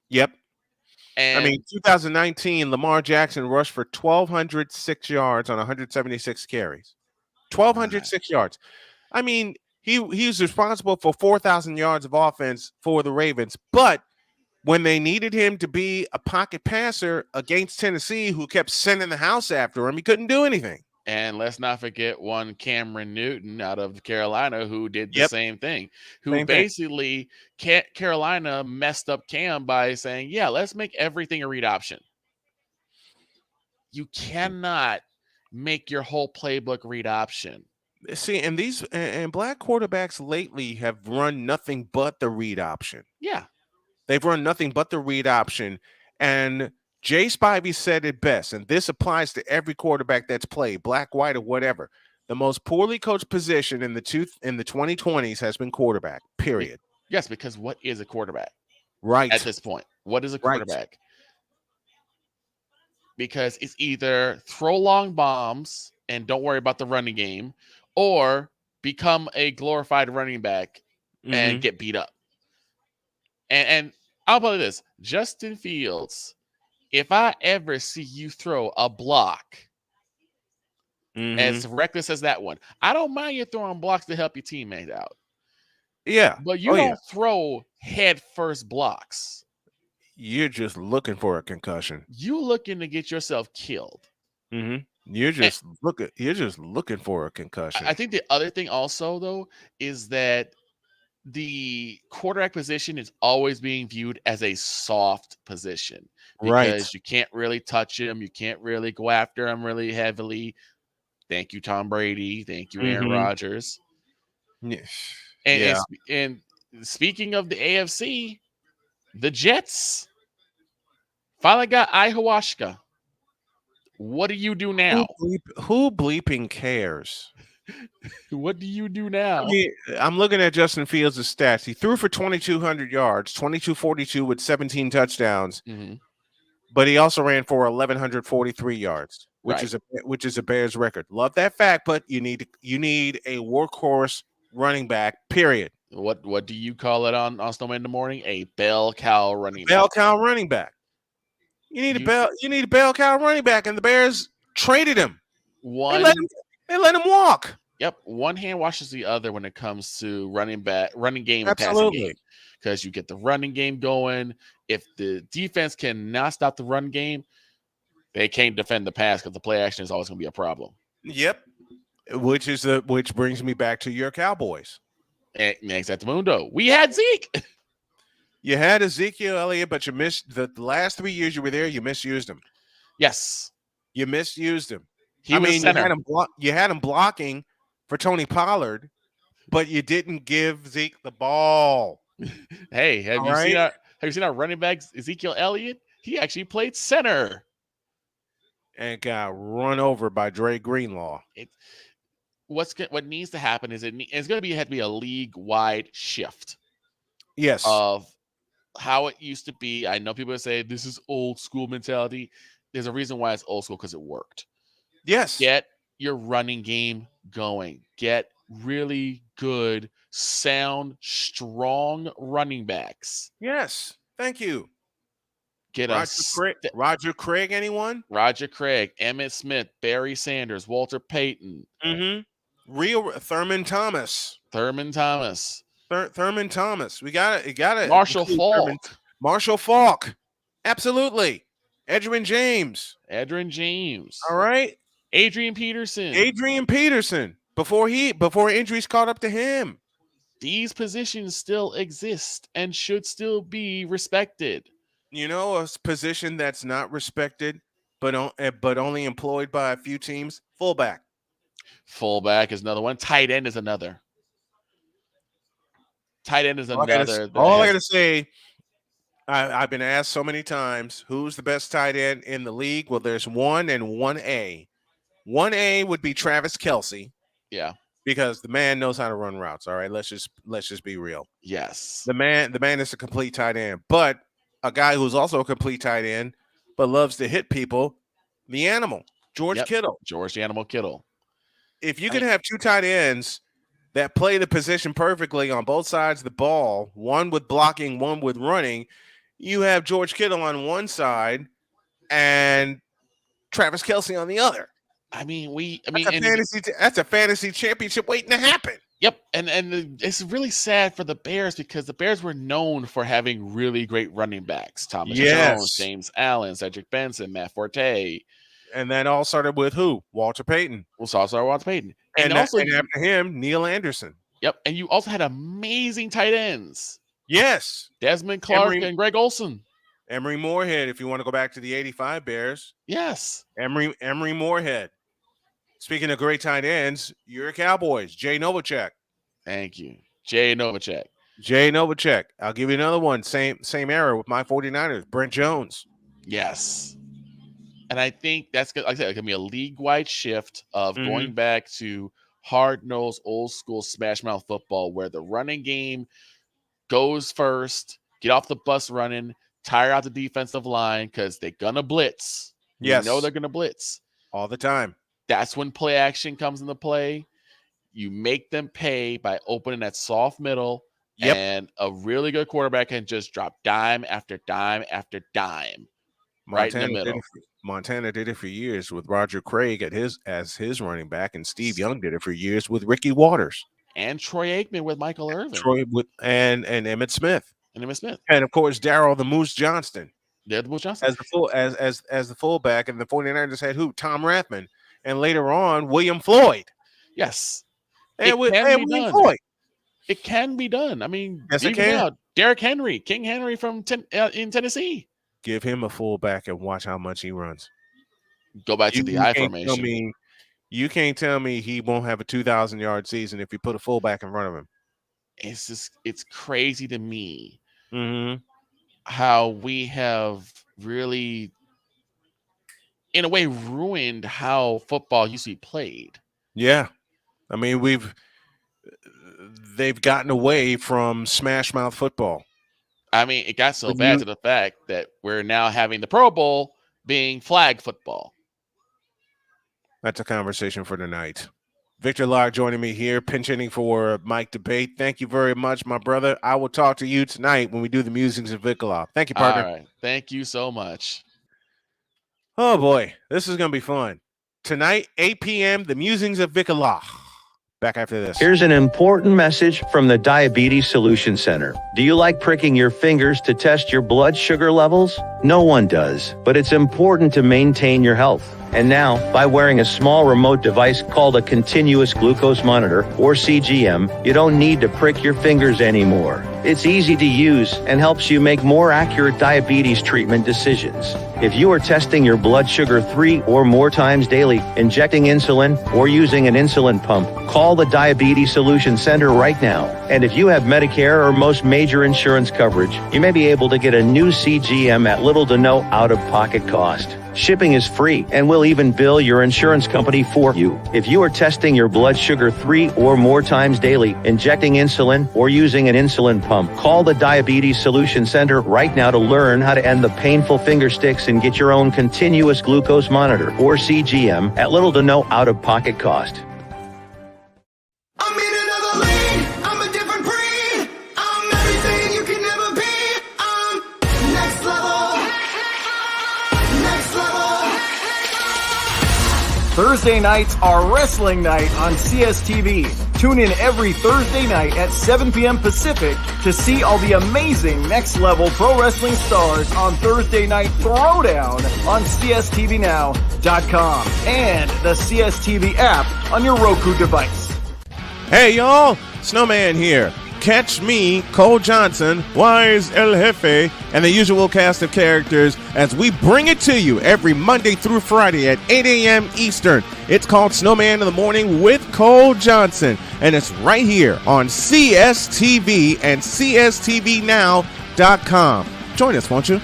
Yep. And 2019, Lamar Jackson rushed for 1,206 yards on 176 carries. 1,206 yards. I mean, he's responsible for 4,000 yards of offense for the Ravens, but when they needed him to be a pocket passer against Tennessee, who kept sending the house after him, he couldn't do anything. And let's not forget one Cameron Newton out of Carolina who did the same thing. Basically, Carolina messed up Cam by saying, yeah, let's make everything a read option. You cannot make your whole playbook read option. See, and black quarterbacks lately have run nothing but the read option. Yeah. They've run nothing but the read option. And Jay Spivey said it best, and this applies to every quarterback that's played, black, white, or whatever. The most poorly coached position in the 2020s has been quarterback, period. Yes, because what is a quarterback? Right. At this point, what is a quarterback? Right. Because it's either throw long bombs and don't worry about the running game, or become a glorified running back and get beat up. And I'll put it this, Justin Fields, if I ever see you throw a block as reckless as that one, I don't mind you throwing blocks to help your teammate out. Yeah. But you don't throw head first blocks. You're just looking for a concussion. You're looking to get yourself killed. You're just looking for a concussion. I think the other thing also, though, is that the quarterback position is always being viewed as a soft position because you can't really touch him. You can't really go after him really heavily. Thank you, Tom Brady. Thank you, Aaron Rodgers. And speaking of the AFC, the Jets finally got ayahuasca. What do you do now? Who bleeping cares? What do you do now? I mean, I'm looking at Justin Fields' stats. He threw for 2,200 yards, 2,242 with 17 touchdowns, but he also ran for 1,143 yards, which is a Bears record. Love that fact, but you need a workhorse running back. Period. What do you call it on Snowman in the Morning? A bell cow running back. Bell cow running back. You need a bell cow running back, and the Bears traded him. They let him walk. Yep. One hand washes the other when it comes to running game, and Absolutely. passing game. Because you get the running game going. If the defense cannot stop the run game, they can't defend the pass because the play action is always going to be a problem. Yep. Which brings me back to your Cowboys. Exactamundo. We had Zeke. You had Ezekiel Elliott, but you missed the last 3 years you were there. You misused him. Yes. You misused him. You had him blocking for Tony Pollard, but you didn't give Zeke the ball. Hey, have you seen our running back Ezekiel Elliott? He actually played center and got run over by Dre Greenlaw. What needs to happen is it's going to have to be a league-wide shift. Yes. Of how it used to be. I know people say this is old school mentality. There's a reason why it's old school, because it worked. Yes. Get your running game going. Get really good, sound, strong running backs. Yes. Thank you. Get Roger Craig, anyone? Roger Craig, Emmitt Smith, Barry Sanders, Walter Payton. Real Thurman Thomas. Thurman Thomas. We got it. Marshall Faulk. Marshall Faulk. Absolutely. Edgerrin James. All right. Adrian Peterson. Before injuries caught up to him. These positions still exist and should still be respected. You know, a position that's not respected, but only employed by a few teams. Fullback. Fullback is another one. Tight end is another. All I gotta say, I've been asked so many times, who's the best tight end in the league? Well, there's 1 and 1A. 1A would be Travis Kelce. Yeah. Because the man knows how to run routes. All right, let's just be real. Yes. The man is a complete tight end. But a guy who's also a complete tight end, but loves to hit people, the animal, George Kittle. George the Animal Kittle. If you can have two tight ends that play the position perfectly on both sides of the ball, one with blocking, one with running, you have George Kittle on one side and Travis Kelce on the other. That's a fantasy championship waiting to happen. Yep, and it's really sad for the Bears, because the Bears were known for having really great running backs: Thomas Jones, James Allen, Cedric Benson, Matt Forte. And that all started with who? Walter Payton. And after him, Neil Anderson. Yep, and you also had amazing tight ends. Yes. Desmond Clark and Greg Olsen. Emory Moorhead, if you want to go back to the 85 Bears. Yes. Emory Moorhead. Speaking of great tight ends, your Cowboys, Jay Novacek. Thank you. Jay Novacek. I'll give you another one. Same era with my 49ers, Brent Jones. Yes. And I think that's, like I said, it's going to be a league-wide shift of going back to hard-nosed, old-school smash-mouth football, where the running game goes first, get off the bus running, tire out the defensive line, because they're going to blitz. Yes. You know they're going to blitz. All the time. That's when play action comes into play. You make them pay by opening that soft middle, and a really good quarterback can just drop dime after dime after dime right in the middle. Montana did it for years with Roger Craig as his running back, and Steve Young did it for years with Ricky Waters. And Troy Aikman with Michael Irvin. And Emmitt Smith. And of course Darryl the Moose Johnston. The Moose Johnston. As the fullback, and the 49ers had who? Tom Rathman. And later on, William Floyd. Yes. William Floyd. It can be done. I mean, yes, it can. Derrick Henry, King Henry in Tennessee. Give him a fullback and watch how much he runs. Go back to the I formation. You can't tell me he won't have a 2,000-yard season if you put a fullback in front of him. It's crazy to me how we have really, in a way, ruined how football used to be played. Yeah. I mean, they've gotten away from smash mouth football. I mean, it got so bad to the fact that we're now having the Pro Bowl being flag football. That's a conversation for tonight. Victor Locke joining me here, pinch hitting for Mike Debate. Thank you very much, my brother. I will talk to you tonight when we do the musings of Victor Locke. Thank you, partner. All right. Thank you so much. Oh, boy. This is going to be fun. Tonight, 8 p.m., the musings of Victor Locke. Back after this. Here's an important message from the Diabetes Solution Center. Do you like pricking your fingers to test your blood sugar levels? No one does, but it's important to maintain your health. And now, by wearing a small remote device called a continuous glucose monitor, or CGM, you don't need to prick your fingers anymore. It's easy to use and helps you make more accurate diabetes treatment decisions. If you are testing your blood sugar 3 or more times daily, injecting insulin, or using an insulin pump, call the Diabetes Solution Center right now. And if you have Medicare or most major insurance coverage, you may be able to get a new CGM at little to no out-of-pocket cost. Shipping is free and will even bill your insurance company for you. If you are testing your blood sugar 3 or more times daily, injecting insulin, or using an insulin pump, call the Diabetes Solution Center right now to learn how to end the painful finger sticks and get your own continuous glucose monitor, or CGM, at little to no out-of-pocket cost. I'm in another lane, I'm a different breed. I'm everything you can never be. I'm next level. Next level. Thursday nights are wrestling night on CSTV. Tune in every Thursday night at 7 p.m. Pacific to see all the amazing Next Level Pro Wrestling stars on Thursday Night Throwdown on CSTVNow.com and the CSTV app on your Roku device. Hey y'all, Snowman here. Catch me, Cole Johnson, Wise El Jefe, and the usual cast of characters as we bring it to you every Monday through Friday at 8 a.m. Eastern. It's called Snowman in the Morning with Cole Johnson, and it's right here on CSTV and CSTVNow.com. Join us, won't you?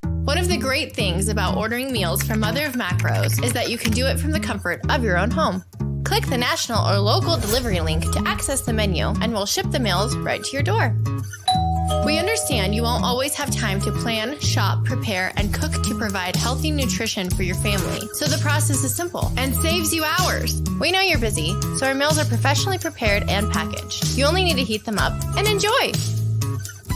One of the great things about ordering meals from Mother of Macros is that you can do it from the comfort of your own home. Click the national or local delivery link to access the menu, and we'll ship the meals right to your door. We understand you won't always have time to plan, shop, prepare, and cook to provide healthy nutrition for your family, so the process is simple and saves you hours. We know you're busy, so our meals are professionally prepared and packaged. You only need to heat them up and enjoy.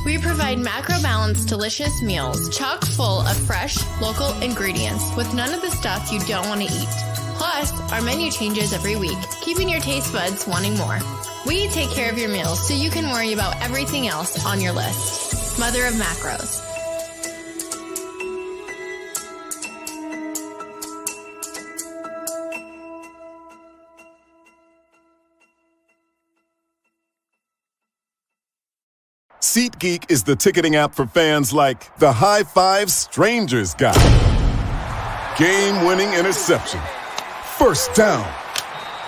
We provide macro-balanced, delicious meals chock full of fresh, local ingredients with none of the stuff you don't want to eat. Plus, our menu changes every week, keeping your taste buds wanting more. We take care of your meals so you can worry about everything else on your list. Mother of Macros. SeatGeek is the ticketing app for fans like the High Five Strangers guy. Game-winning interception. First down.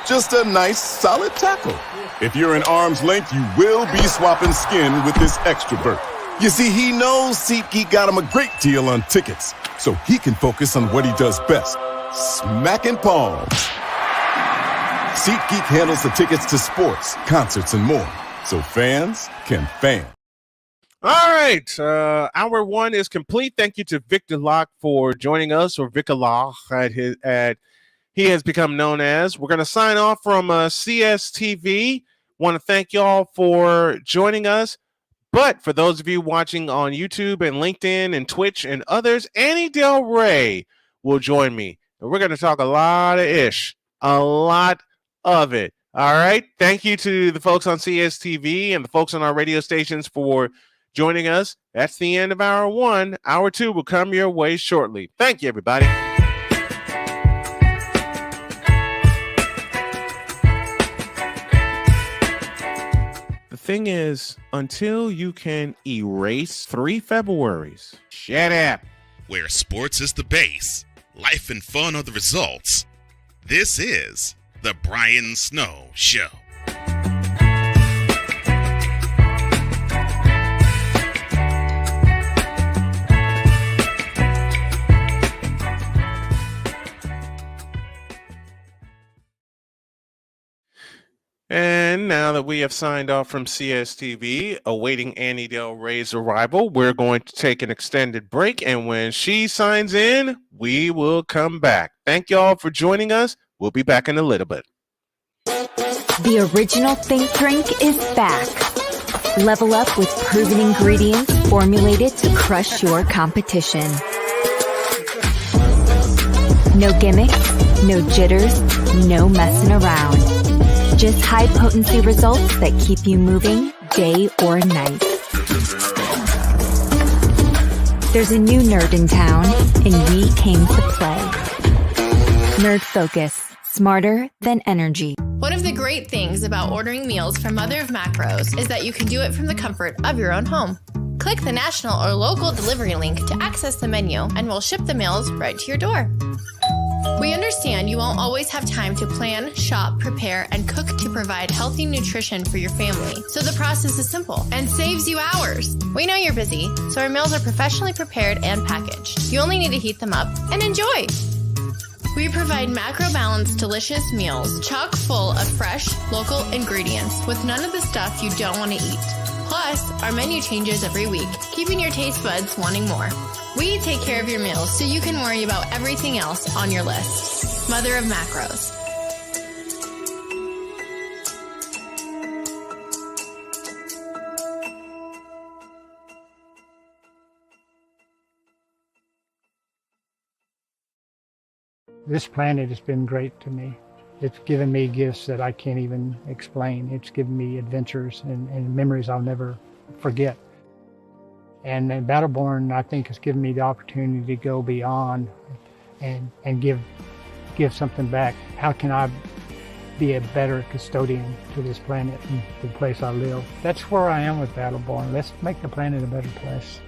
Just a nice, solid tackle. If you're in arm's length, you will be swapping skin with this extrovert. You see, he knows SeatGeek got him a great deal on tickets, so he can focus on what he does best, smacking palms. SeatGeek handles the tickets to sports, concerts, and more, so fans can fan. All right, hour one is complete. Thank you to Victor Locke for joining us, or Victor Locke he has become known as. We're going to sign off from CSTV. Want to thank y'all for joining us. But for those of you watching on YouTube and LinkedIn and Twitch and others, Annie Delre will join me. And we're going to talk a lot of ish, a lot of it. All right. Thank you to the folks on CSTV and the folks on our radio stations for joining us. That's the end of hour one. Hour two will come your way shortly. Thank you, everybody. The thing is, until you can erase 3 Februaries, shut up. Where sports is the base, life and fun are the results. This is The Brian Snow Show. And now that we have signed off from CSTV, awaiting Annie Delre's arrival, we're going to take an extended break. And when she signs in, we will come back. Thank y'all for joining us. We'll be back in a little bit. The original Think Drink is back. Level up with proven ingredients formulated to crush your competition. No gimmicks, no jitters, no messing around. Just high-potency results that keep you moving day or night. There's a new nerd in town, and we came to play. Nerd Focus, Smarter than energy. One of the great things about ordering meals from Mother of Macros is that you can do it from the comfort of your own home. Click the national or local delivery link to access the menu, and we'll ship the meals right to your door. We understand you won't always have time to plan, shop, prepare, and cook to provide healthy nutrition for your family, so the process is simple and saves you hours. We know you're busy, so our meals are professionally prepared and packaged. You only need to heat them up and enjoy. We provide macro-balanced, delicious meals chock full of fresh, local ingredients with none of the stuff you don't want to eat. Plus, our menu changes every week, keeping your taste buds wanting more. We take care of your meals so you can worry about everything else on your list. Mother of Macros. This planet has been great to me. It's given me gifts that I can't even explain. It's given me adventures and memories I'll never forget. And Battleborn, I think, has given me the opportunity to go beyond and give something back. How can I be a better custodian to this planet and the place I live? That's where I am with Battleborn. Let's make the planet a better place.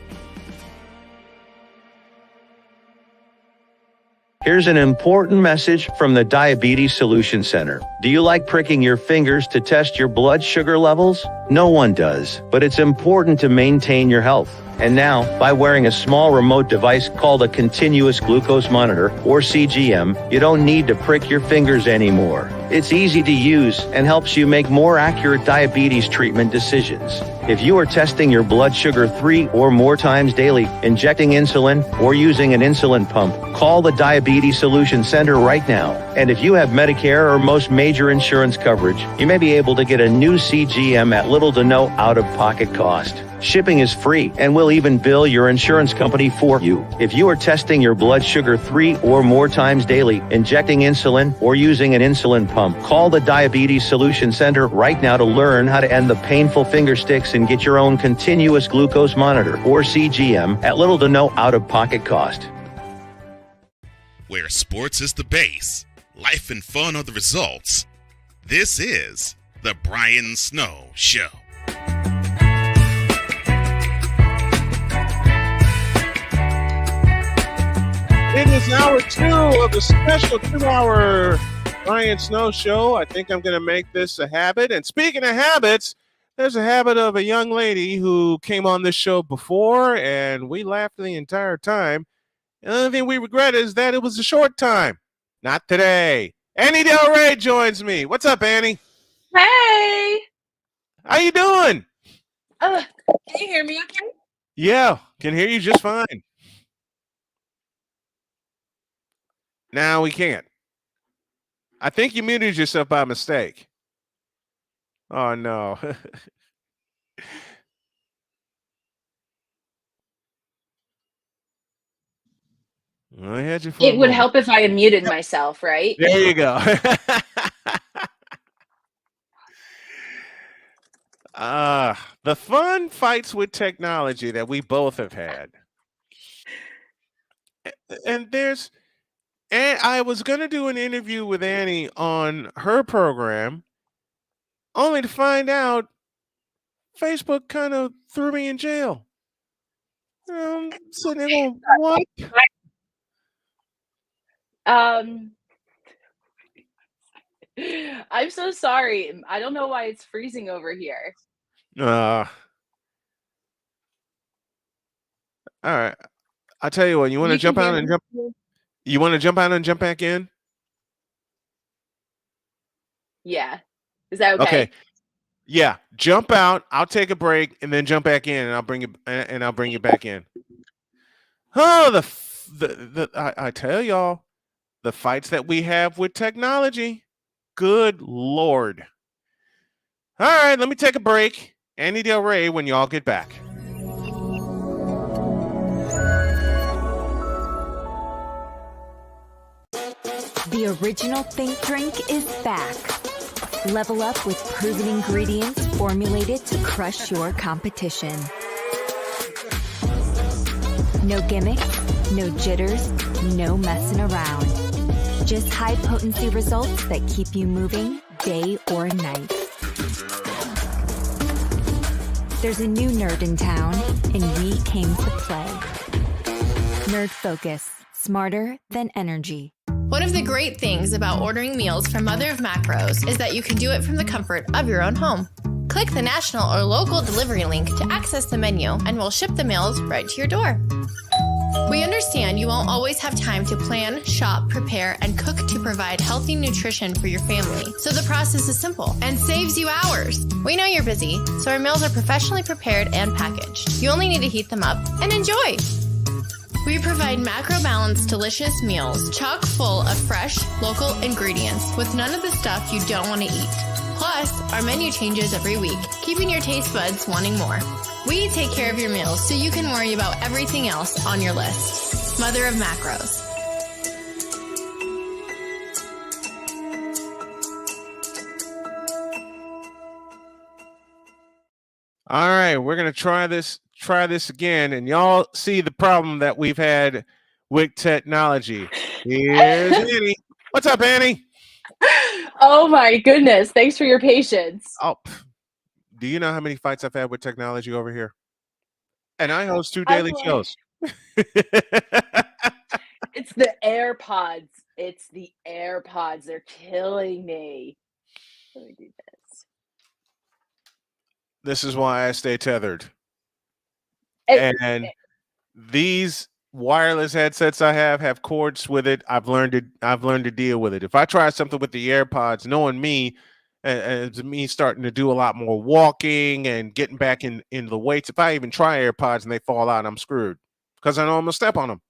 Here's an important message from the Diabetes Solution Center. Do you like pricking your fingers to test your blood sugar levels? No one does, but it's important to maintain your health. And now, by wearing a small remote device called a continuous glucose monitor, or CGM, you don't need to prick your fingers anymore. It's easy to use and helps you make more accurate diabetes treatment decisions. If you are testing your blood sugar 3 or more times daily, injecting insulin, or using an insulin pump, call the Diabetes Solution Center right now. And if you have Medicare or most major insurance coverage, you may be able to get a new CGM at little to no out-of-pocket cost. Shipping is free and will even bill your insurance company for you. If you are testing your blood sugar 3 or more times daily, injecting insulin, or using an insulin pump, call the Diabetes Solution Center right now to learn how to end the painful finger sticks and get your own continuous glucose monitor, or CGM, at little to no out-of-pocket cost. Where sports is the base, life and fun are the results. This is the Brian Snow Show. It is hour 2 of the special 2-hour Brian Snow Show. I think I'm going to make this a habit. And speaking of habits, there's a habit of a young lady who came on this show before, and we laughed the entire time. And the only thing we regret is that it was a short time. Not today. Annie Delre joins me. What's up, Annie? Hey! How you doing? Can you hear me okay? Yeah, can hear you just fine. Now we can't. I think you muted yourself by mistake. Oh, no. I had you for It would help if I had muted myself, right? There you go. The fun fights with technology that we both have had. And I was going to do an interview with Annie on her program, only to find out Facebook kind of threw me in jail. Sitting there going, what? I'm so sorry. I don't know why it's freezing over here. All right. I'll tell you what, you want to jump out and jump? You want to jump out and jump back in? Yeah. Is that okay? Okay. Yeah, jump out. I'll take a break and then jump back in, and I'll bring you back in. Oh, I tell y'all, the fights that we have with technology. Good Lord. All right, let me take a break. Annie Delre when y'all get back. The original Think Drink is back. Level up with proven ingredients formulated to crush your competition. No gimmicks, no jitters, no messing around. Just high-potency results that keep you moving day or night. There's a new nerd in town, and we came to play. Nerd Focus. Smarter than energy. One of the great things about ordering meals from Mother of Macros is that you can do it from the comfort of your own home. Click the national or local delivery link to access the menu, and we'll ship the meals right to your door. We understand you won't always have time to plan, shop, prepare, and cook to provide healthy nutrition for your family, so the process is simple and saves you hours. We know you're busy, so our meals are professionally prepared and packaged. You only need to heat them up and enjoy. We provide macro-balanced, delicious meals, chock full of fresh, local ingredients with none of the stuff you don't want to eat. Plus, our menu changes every week, keeping your taste buds wanting more. We take care of your meals so you can worry about everything else on your list. Mother of Macros. All right, we're gonna try this again, and y'all see the problem that we've had with technology. Here's Annie. What's up, Annie? Oh my goodness. Thanks for your patience. Oh, do you know how many fights I've had with technology over here? And I host 2 daily shows. It's the AirPods. It's the AirPods. They're killing me. Let me do this. This is why I stay tethered. And these wireless headsets I have cords with it. I've learned to deal with it. If I try something with the AirPods, knowing me, and me starting to do a lot more walking and getting back in the weights, if I even try AirPods and they fall out, I'm screwed because I know I'm gonna step on them.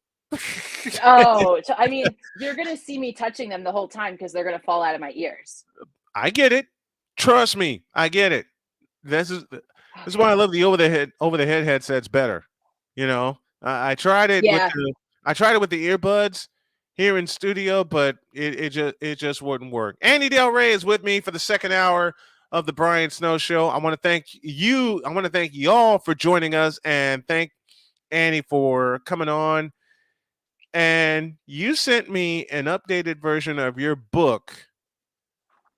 oh, so I mean, you're gonna see me touching them the whole time because they're gonna fall out of my ears. I get it. Trust me, I get it. This is why I love the over the head headsets better. You know, I tried it Yeah. with the earbuds here in studio, but it just wouldn't work. Annie Delre is with me for the second hour of the Brian Snow Show. I want to thank you. I want to thank y'all for joining us, and thank Annie for coming on. And you sent me an updated version of your book,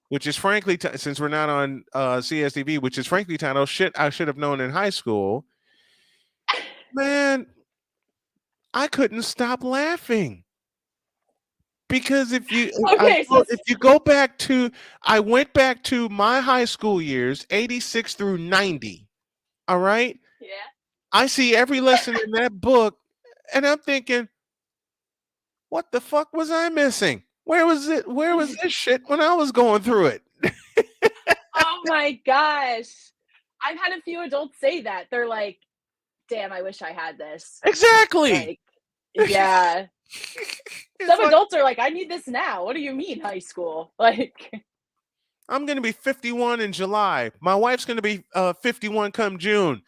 which is frankly, since we're not on CSTV, which is frankly titled "Shit I Should Have Known in High School." Man, I couldn't stop laughing because if you go back to, I went back to my high school years, 86 through 90. All right. Yeah. I see every lesson in that book, and I'm thinking, what the fuck was I missing? Where was it? Where was this shit when I was going through it? Oh my gosh. I've had a few adults say that. They're like, damn, I wish I had this. Exactly. Like, yeah. Some adults are like, I need this now. What do you mean high school? Like, I'm going to be 51 in July. My wife's going to be 51 come June.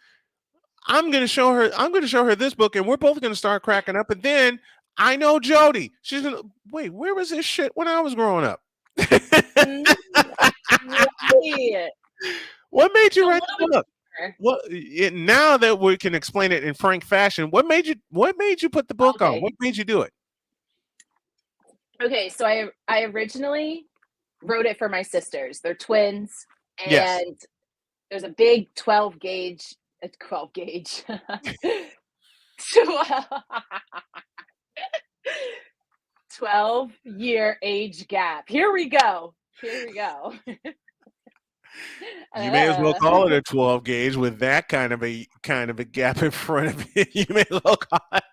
I'm going to show her this book, and we're both going to start cracking up. And then I know Jody. She's going to, wait, where was this shit when I was growing up? What made you write the book? Now that we can explain it in frank fashion, what made you put the book on? What made you do it? Okay, so I originally wrote it for my sisters. They're twins, and Yes. there's a big 12 gauge 12-year age gap. Here we go. You may as well call it a 12 gauge with that kind of a gap in front of it. You may as well call it.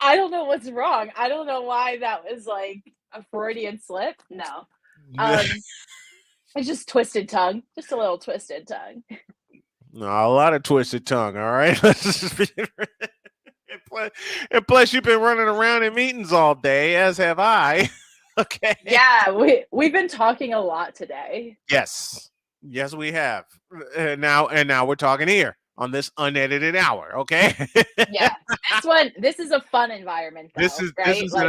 I don't know what's wrong. I don't know why that was like a Freudian slip. No. It's just twisted tongue. Just a little twisted tongue. No, a lot of twisted tongue, all right? And plus, you've been running around in meetings all day, as have I. Okay. Yeah, we've been talking a lot today. Yes, we have. Now we're talking here on this unedited hour. Okay. Yeah, this is a fun environment. Though, This is I feel like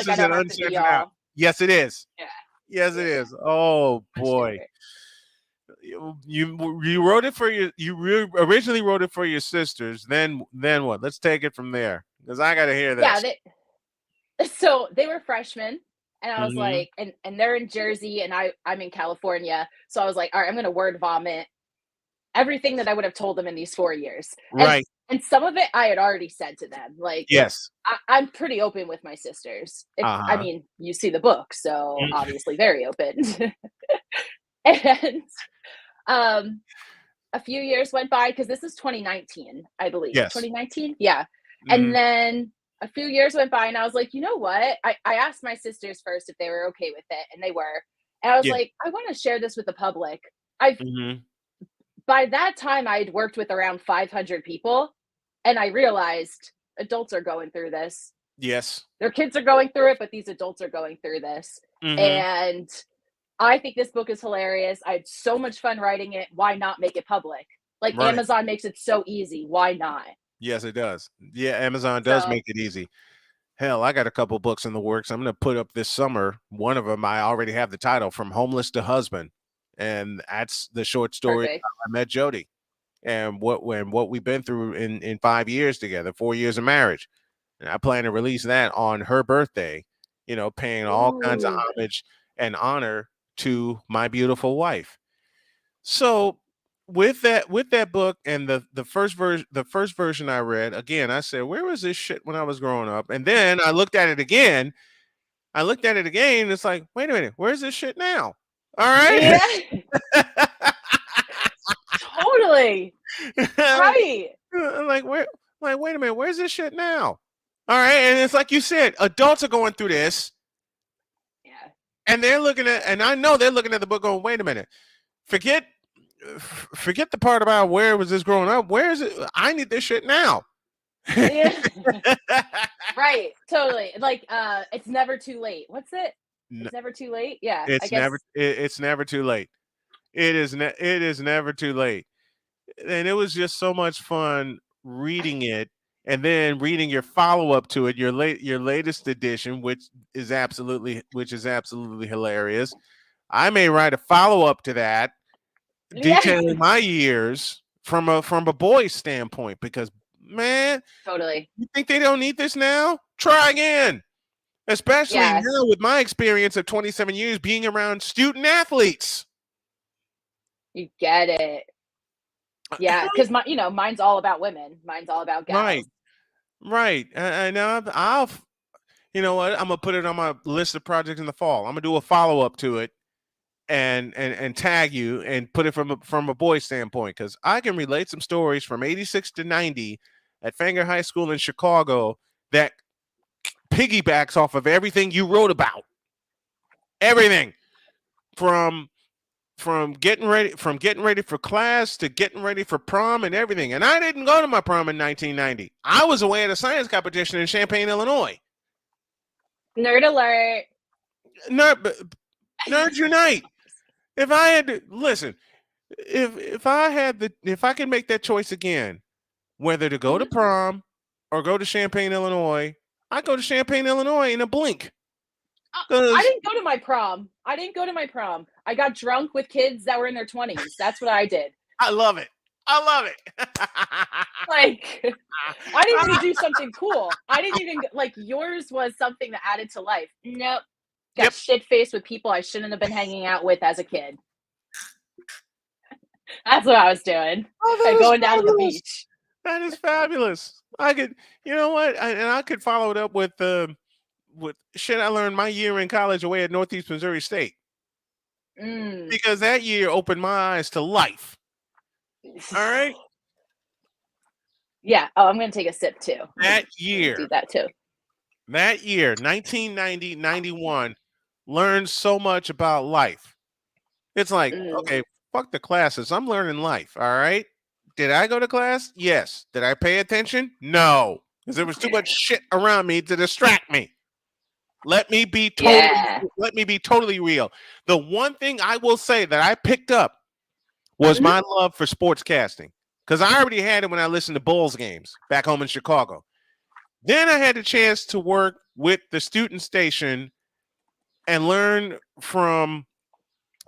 I don't have to be all. Yes, it is. Yeah. Yes, it is. Oh boy. You wrote it for your. You originally wrote it for your sisters. Then what? Let's take it from there. Because I got to hear Yeah, this. so they were freshmen, and I was Mhm. like, and they're in Jersey, and I'm in California, so I was like, all right, I'm gonna word vomit everything that I would have told them in these 4 years, Right. and some of it I had already said to them. Like, Yes. I'm pretty open with my sisters. If I Uh-huh. mean, you see the book, so Mm. obviously very open. And um, a few years went by because this is 2019, I believe. Yes. 2019, yeah. And Mhm. then a few years went by, and I was like, you know what? I asked my sisters first if they were okay with it, and they were. And I was Yeah. like, I want to share this with the public. I've Mhm. By that time I had worked with around 500 people, and I realized adults are going through this. Yes. Their kids are going through it, but these adults are going through this. Mhm. And I think this book is hilarious. I had so much fun writing it. Why not make it public? Like Right. Amazon makes it so easy. Why not? Yes, it does. Yeah, Amazon does So make it easy. Hell, I got a couple books in the works. I'm going to put up this summer. One of them, I already have the title, From Homeless to Husband. And that's the short story of perfect. how I met Jody and what we've been through in 5 years together, 4 years of marriage. And I plan to release that on her birthday, paying all kinds of Ooh. homage and honor to my beautiful wife. So with that book and the first version I read, again, I said, where was this shit when I was growing up? And then I looked at it again. And it's like, wait a minute, where's this shit now? All right. Yeah, totally. Right. I'm like, wait a minute, where's this shit now? All right. And it's like you said, adults are going through this Yeah. and and I know they're looking at the book going, wait a minute, forget forget the part about where was this growing up. Where is it? I need this shit now. Yeah. Right. Totally. Like it's never too late. What's it? N- It's never too late. Yeah. I guess it's never too late. It is never too late. And it was just so much fun reading it and then reading your follow-up to it, your latest edition, which is absolutely hilarious. I may write a follow-up to that yeah. detailing my years from a boy's standpoint because man, Totally. you think they don't need this now? Try again. Especially Yes. now with my experience of 27 years being around student athletes. You get it. Yeah, because mine's all about women. Mine's all about gals. Right. Right. And now I'll you know what? I'm gonna put it on my list of projects in the fall. I'm gonna do a follow-up to it and tag you and put it from a boy standpoint because I can relate some stories from 86 to 90 at Fanger High School in Chicago that piggybacks off of everything you wrote about. Everything from getting ready for class to getting ready for prom and everything. And I didn't go to my prom in 1990. I was away at a science competition in Champaign, Illinois. Nerd alert. Nerds unite. If I had to listen, if I could make that choice again, whether to go to prom or go to Champaign, Illinois, I'd go to Champaign, Illinois in a blink. I didn't go to my prom. I got drunk with kids that were in their 20s. That's what I did. I love it. Like, I didn't even do something cool. I didn't even like yours was something that added to life. Nope. Got shit faced with people I shouldn't have been hanging out with as a kid. That's what I was doing. And going down to the beach. That is fabulous. I could, you know what? I could follow it up with shit I learned my year in college away at Northeast Missouri State. Because that year opened my eyes to life. All right. Yeah. Oh, I'm going to take a sip too. That year. Do that too. That year, 1990, 91, learned so much about life. It's like, okay, fuck the classes. I'm learning life. All right. Did I go to class? Yes. Did I pay attention? No. Because there was too much shit around me to distract me. Let me be totally real. The one thing I will say that I picked up was my love for sportscasting. Because I already had it when I listened to Bulls games back home in Chicago. Then I had the chance to work with the student station and learn from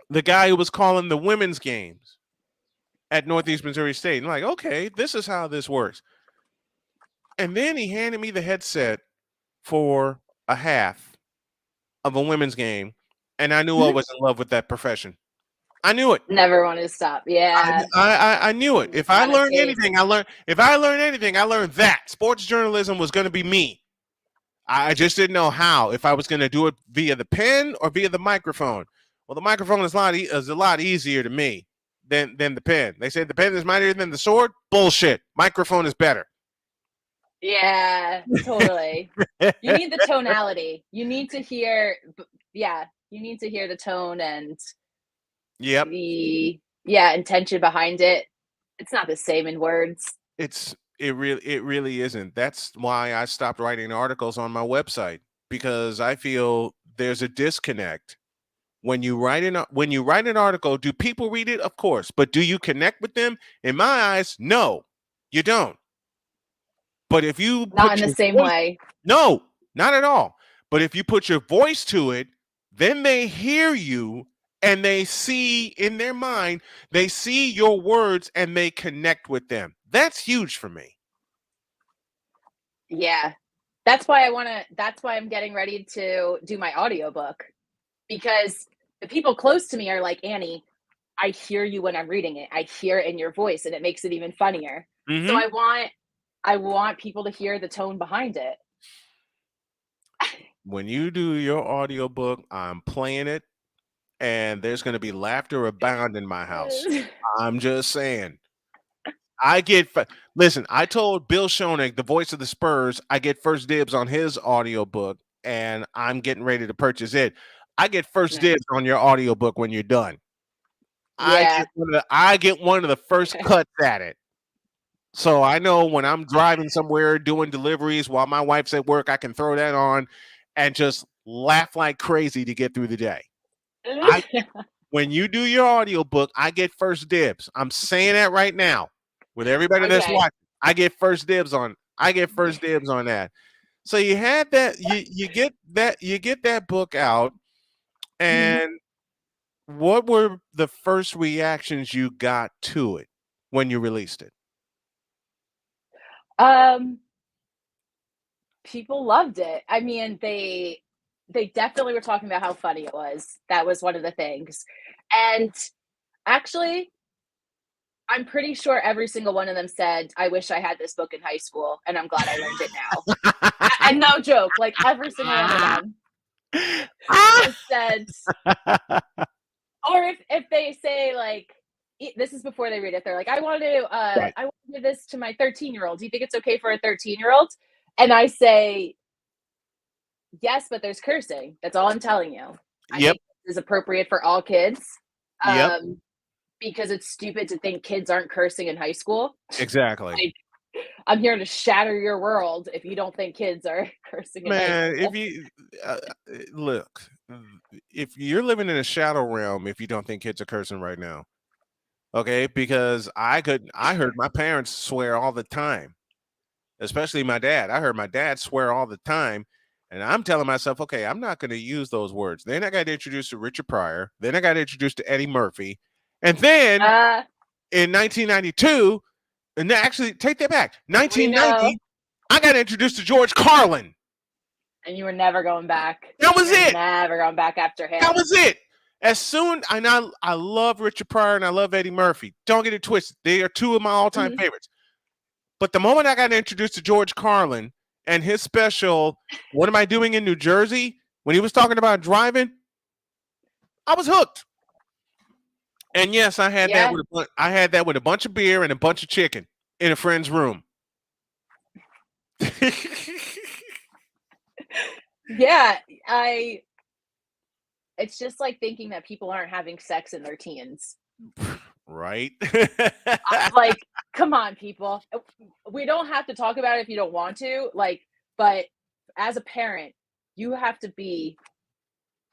the guy who was calling the women's games at Northeast Missouri State. And like, okay, this is how this works. And then he handed me the headset for a half of a women's game, and I knew I was in love with that profession. I knew it. Never want to stop. Yeah. I knew it. If I Got a learned taste. anything, I learned. If I learned anything, I learned that sports journalism was going to be me. I just didn't know how. If I was going to do it via the pen or via the microphone. Well, the microphone is a lot easier to me than the pen. They say the pen is mightier than the sword. Bullshit. Microphone is better. Yeah, totally. You need the tonality. You need to hear, you need to hear the tone and Yep. the intention behind it. It's not the same in words. It really isn't. That's why I stopped writing articles on my website, because I feel there's a disconnect. When you write an article, do people read it? Of course. But do you connect with them? In my eyes, no, you don't. But if you Not in the same way. No, not at all. But if you put your voice to it, then they hear you and they see in their mind, they see your words and they connect with them. That's huge for me. Yeah. That's why I'm getting ready to do my audiobook, because the people close to me are like, Annie, I hear you when I'm reading it. I hear it in your voice, and it makes it even funnier. Mm-hmm. So I want people to hear the tone behind it. When you do your audiobook, I'm playing it, and there's going to be laughter abound in my house. I'm just saying. Listen, I told Bill Schoenig, the voice of the Spurs, I get first dibs on his audiobook, and I'm getting ready to purchase it. I get first dibs on your audiobook when you're done. Yeah. I get one of the first cuts at it. So I know when I'm driving somewhere doing deliveries while my wife's at work, I can throw that on and just laugh like crazy to get through the day. When you do your audiobook, I get first dibs. I'm saying that right now with everybody that's watching. I get first dibs on that. So you had that, you get that book out, and what were the first reactions you got to it when you released it? People loved it. I mean, they definitely were talking about how funny it was. That was one of the things. And actually, I'm pretty sure every single one of them said, I wish I had this book in high school, and I'm glad I learned it now. And no joke, like every single one of them just said, or if they say, like, this is before they read it, they're like, I want to give this to my 13-year-old. Do you think it's okay for a 13-year-old? And I say, yes, but there's cursing. That's all I'm telling you. I think this is appropriate for all kids. Because it's stupid to think kids aren't cursing in high school. Exactly. Like, I'm here to shatter your world if you don't think kids are cursing in high school. If you look, if you're living in a shadow realm, if you don't think kids are cursing right now, okay? Because I heard my parents swear all the time, especially my dad. I heard my dad swear all the time, and I'm telling myself, okay, I'm not going to use those words. Then I got introduced to Richard Pryor. Then I got introduced to Eddie Murphy. And then in 1992, and actually take that back, 1990, I got introduced to George Carlin. And you were never going back. That was it. Never going back after him. That was it. I love Richard Pryor and I love Eddie Murphy. Don't get it twisted. They are two of my all-time favorites. But the moment I got introduced to George Carlin and his special, What Am I Doing in New Jersey? When he was talking about driving, I was hooked. And yes, I had that with a bunch of beer and a bunch of chicken in a friend's room. Yeah, it's just like thinking that people aren't having sex in their teens. Right? I'm like, come on, people. We don't have to talk about it if you don't want to, but as a parent, you have to be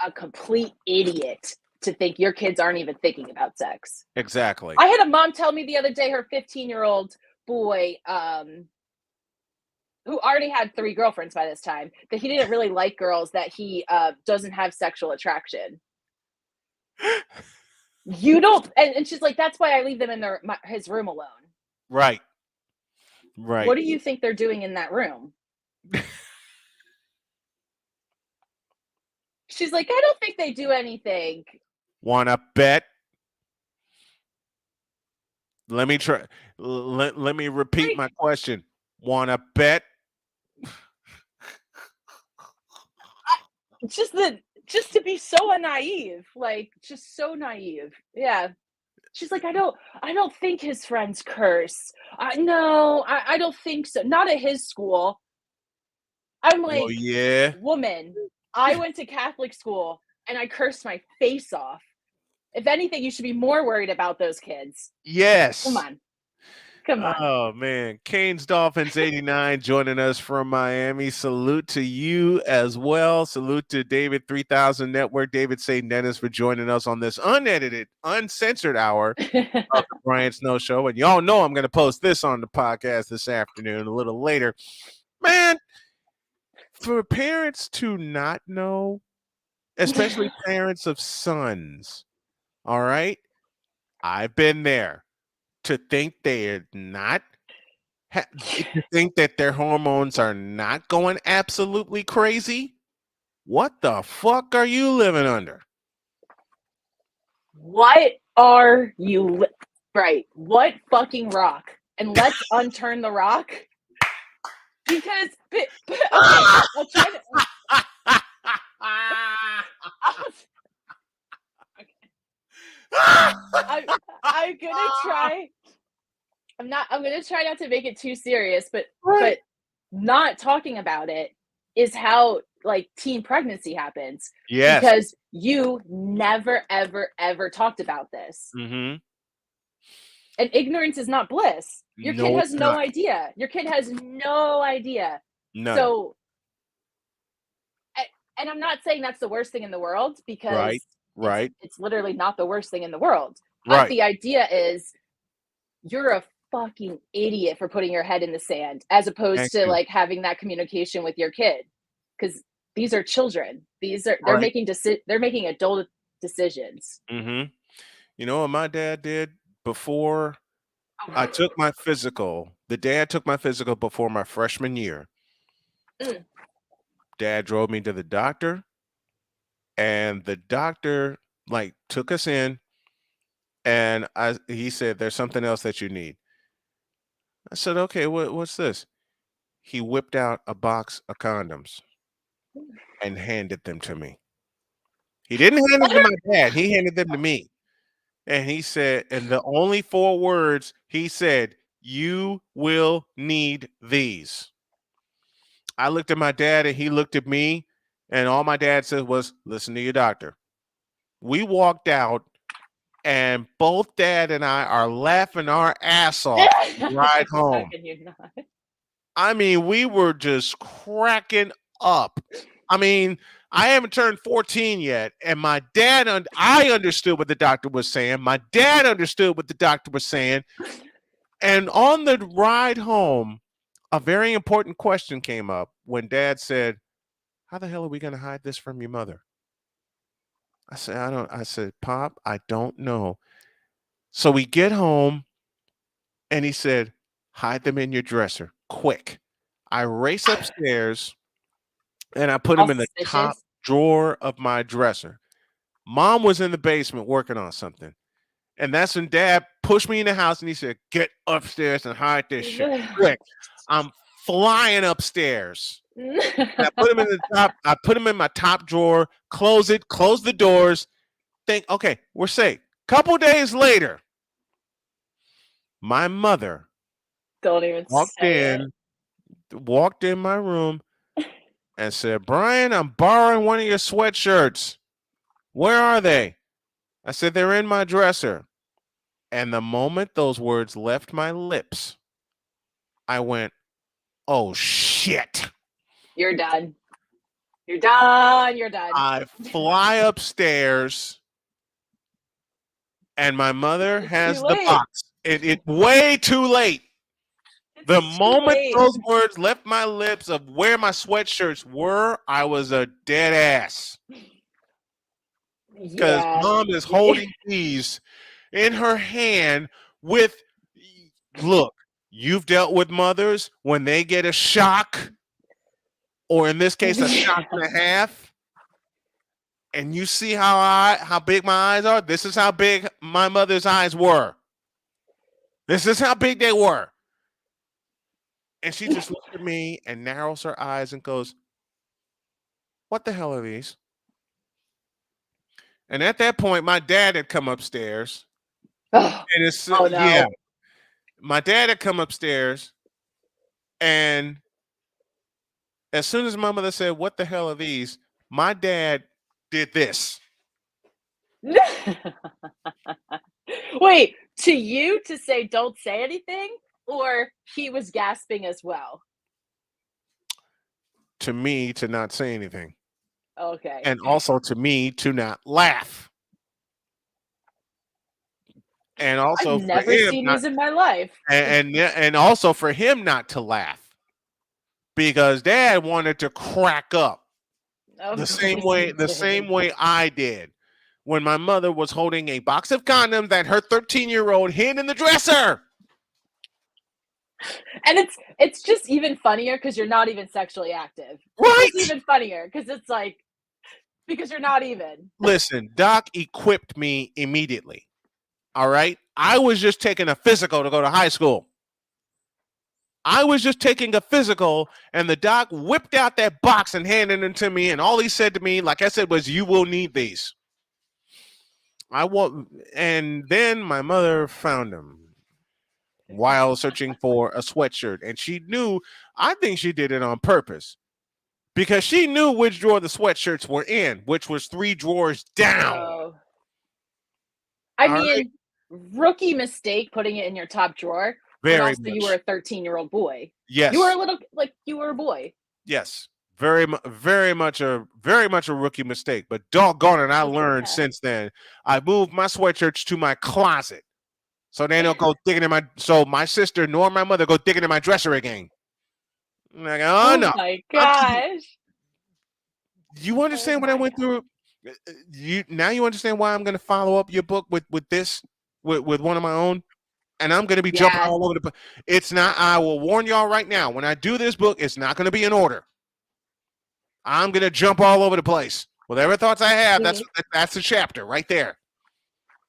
a complete idiot to think your kids aren't even thinking about sex. Exactly. I had a mom tell me the other day her 15-year-old boy, who already had 3 girlfriends by this time, that he didn't really like girls, that he doesn't have sexual attraction. You don't, and she's like, that's why I leave them in his room alone. Right. Right. What do you think they're doing in that room? She's like, I don't think they do anything. Wanna bet? Let me try. Let me repeat my question. Wanna bet? Just to be so naive, like just so naive. Yeah. She's like, I don't think his friends curse. I don't think so. Not at his school. I'm Well, like, yeah. woman, I went to Catholic school and I cursed my face off. If anything, you should be more worried about those kids. Yes. Come on. Come on. Oh man, Canes Dolphins 89 joining us from Miami. Salute to you as well. Salute to David 3000 Network, David St. Dennis for joining us on this unedited, uncensored hour of the Brian Snow Show. And y'all know I'm going to post this on the podcast this afternoon a little later. Man, for parents to not know, especially parents of sons, all right? I've been there. To think they're not to think that their hormones are not going absolutely crazy? What the fuck are you living under? What are you right? What fucking rock? And let's unturn the rock. Because okay, I'll try to I'm gonna try. I'm gonna try not to make it too serious, but not talking about it is how like teen pregnancy happens. Yes. Because you never ever ever talked about this. Mm-hmm. And ignorance is not bliss. Your No, kid has it's no not. idea. Your kid has no idea. None. So and I'm not saying that's the worst thing in the world because Right. it's literally not the worst thing in the world. But Right. the idea is you're a fucking idiot for putting your head in the sand as opposed Thank to you. like having that communication with your kid. Because these are children. They're Right. they're making adult decisions. Mm-hmm. You know what my dad did before I took my physical? The day I took my physical before my freshman year, Dad drove me to the doctor, and the doctor like took us in, and he said, "There's something else that you need." I said, "Okay, what's this?" He whipped out a box of condoms and handed them to me. He didn't hand them to my dad. He handed them to me. And he said, and the only 4 words he said, "You will need these." I looked at my dad and he looked at me, and all my dad said was, "Listen to your doctor." We walked out, and both dad and I are laughing our ass off the ride How home. can you not? I mean, we were just cracking up. I mean, I haven't turned 14 yet, and my dad, I understood what the doctor was saying. My dad understood what the doctor was saying. And on the ride home, a very important question came up when Dad said, "How the hell are we going to hide this from your mother?" I said, "Pop, I don't know." So we get home, and he said, "Hide them in your dresser, quick." I race upstairs, and I put them in the top Auspicious. drawer of my dresser. Mom was in the basement working on something. And that's when Dad pushed me in the house and he said, "Get upstairs and hide this shit quick." I'm flying upstairs. I put them in the top. I put them in my top drawer, close it, close the doors. Think, okay, we're safe. Couple days later, my mother Don't even walked in my room and said, "Brian, I'm borrowing one of your sweatshirts. Where are they?" I said, "They're in my dresser." And the moment those words left my lips, I went, "Oh shit." You're done. You're done. You're done. I fly upstairs, and my mother has the late. box. It way too late. The moment late. those words left my lips of where my sweatshirts were, I was a dead ass. Because Yeah. Mom is holding these in her hand with, look, You've dealt with mothers when they get a shock, or in this case, a shock and a half, and you see how big my eyes are. This is how big my mother's eyes were. This is how big they were. And she just looks at me and narrows her eyes and goes, "What the hell are these?" And at that point, my dad had come upstairs. Oh, And it's no. yeah, my dad had come upstairs, and as soon as my mother said, "What the hell are these?" my dad did this. Wait, to you to say don't say anything, or he was gasping as well? To me to not say anything. Okay. And also to me to not laugh. And also I've for never him seen not, these in my life. and also for him not to laugh. Because dad wanted to crack up Of the course same he way did. I did when my mother was holding a box of condoms that her 13-year-old hid in the dresser. And it's just even funnier because you're not even sexually active. Right? It's even funnier because it's like because you're not even. Listen, Doc equipped me immediately. All right? I was just taking a physical to go to high school. I was just taking a physical, and the doc whipped out that box and handed it to me, and all he said to me, like I said, was, "You will need these." And then my mother found them while searching for a sweatshirt, and she knew. I think she did it on purpose because she knew which drawer the sweatshirts were in, which was 3 drawers down. Oh. I All right? mean, rookie mistake putting it in your top drawer, but Very also you were much. a 13-year-old boy. Yes. You were a little you were a boy. Yes. Very much a rookie mistake, but doggone it, I learned since then. I moved my sweatshirts to my closet, so they don't go digging in my. So my sister nor my mother go digging in my dresser again. I'm like, oh no! My gosh! You understand what I went through? You understand why I'm going to follow up your book with this with one of my own, and I'm going to be jumping all over the place. It's not. I will warn y'all right now. When I do this book, it's not going to be in order. I'm gonna jump all over the place. Whatever thoughts I have, that's the chapter right there.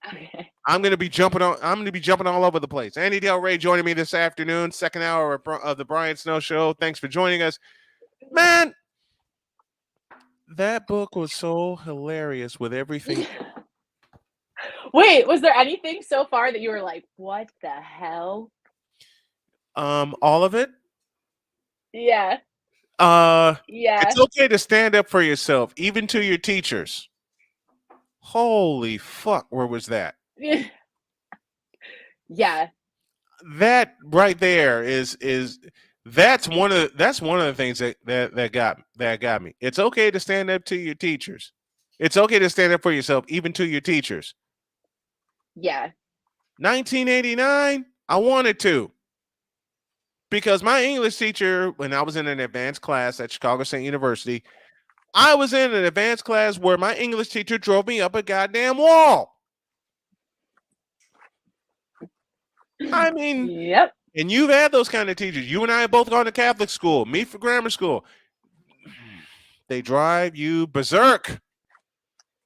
Okay. I'm gonna be jumping all over the place. Annie Delre joining me this afternoon, second hour of the Brian Snow Show. Thanks for joining us, man. That book was so hilarious with everything. Wait, was there anything so far that you were like, "What the hell"? All of it. Yeah. It's okay to stand up for yourself, even to your teachers. Holy fuck, where was that? Yeah. That right there is that's one of the things that got me. It's okay to stand up to your teachers. It's okay to stand up for yourself, even to your teachers. Yeah. 1989, I wanted to. Because my English teacher, when I was in an advanced class at Chicago State University, I was in an advanced class where my English teacher drove me up a goddamn wall. I mean, yep. And you've had those kind of teachers. You and I have both gone to Catholic school, me for grammar school. They drive you berserk.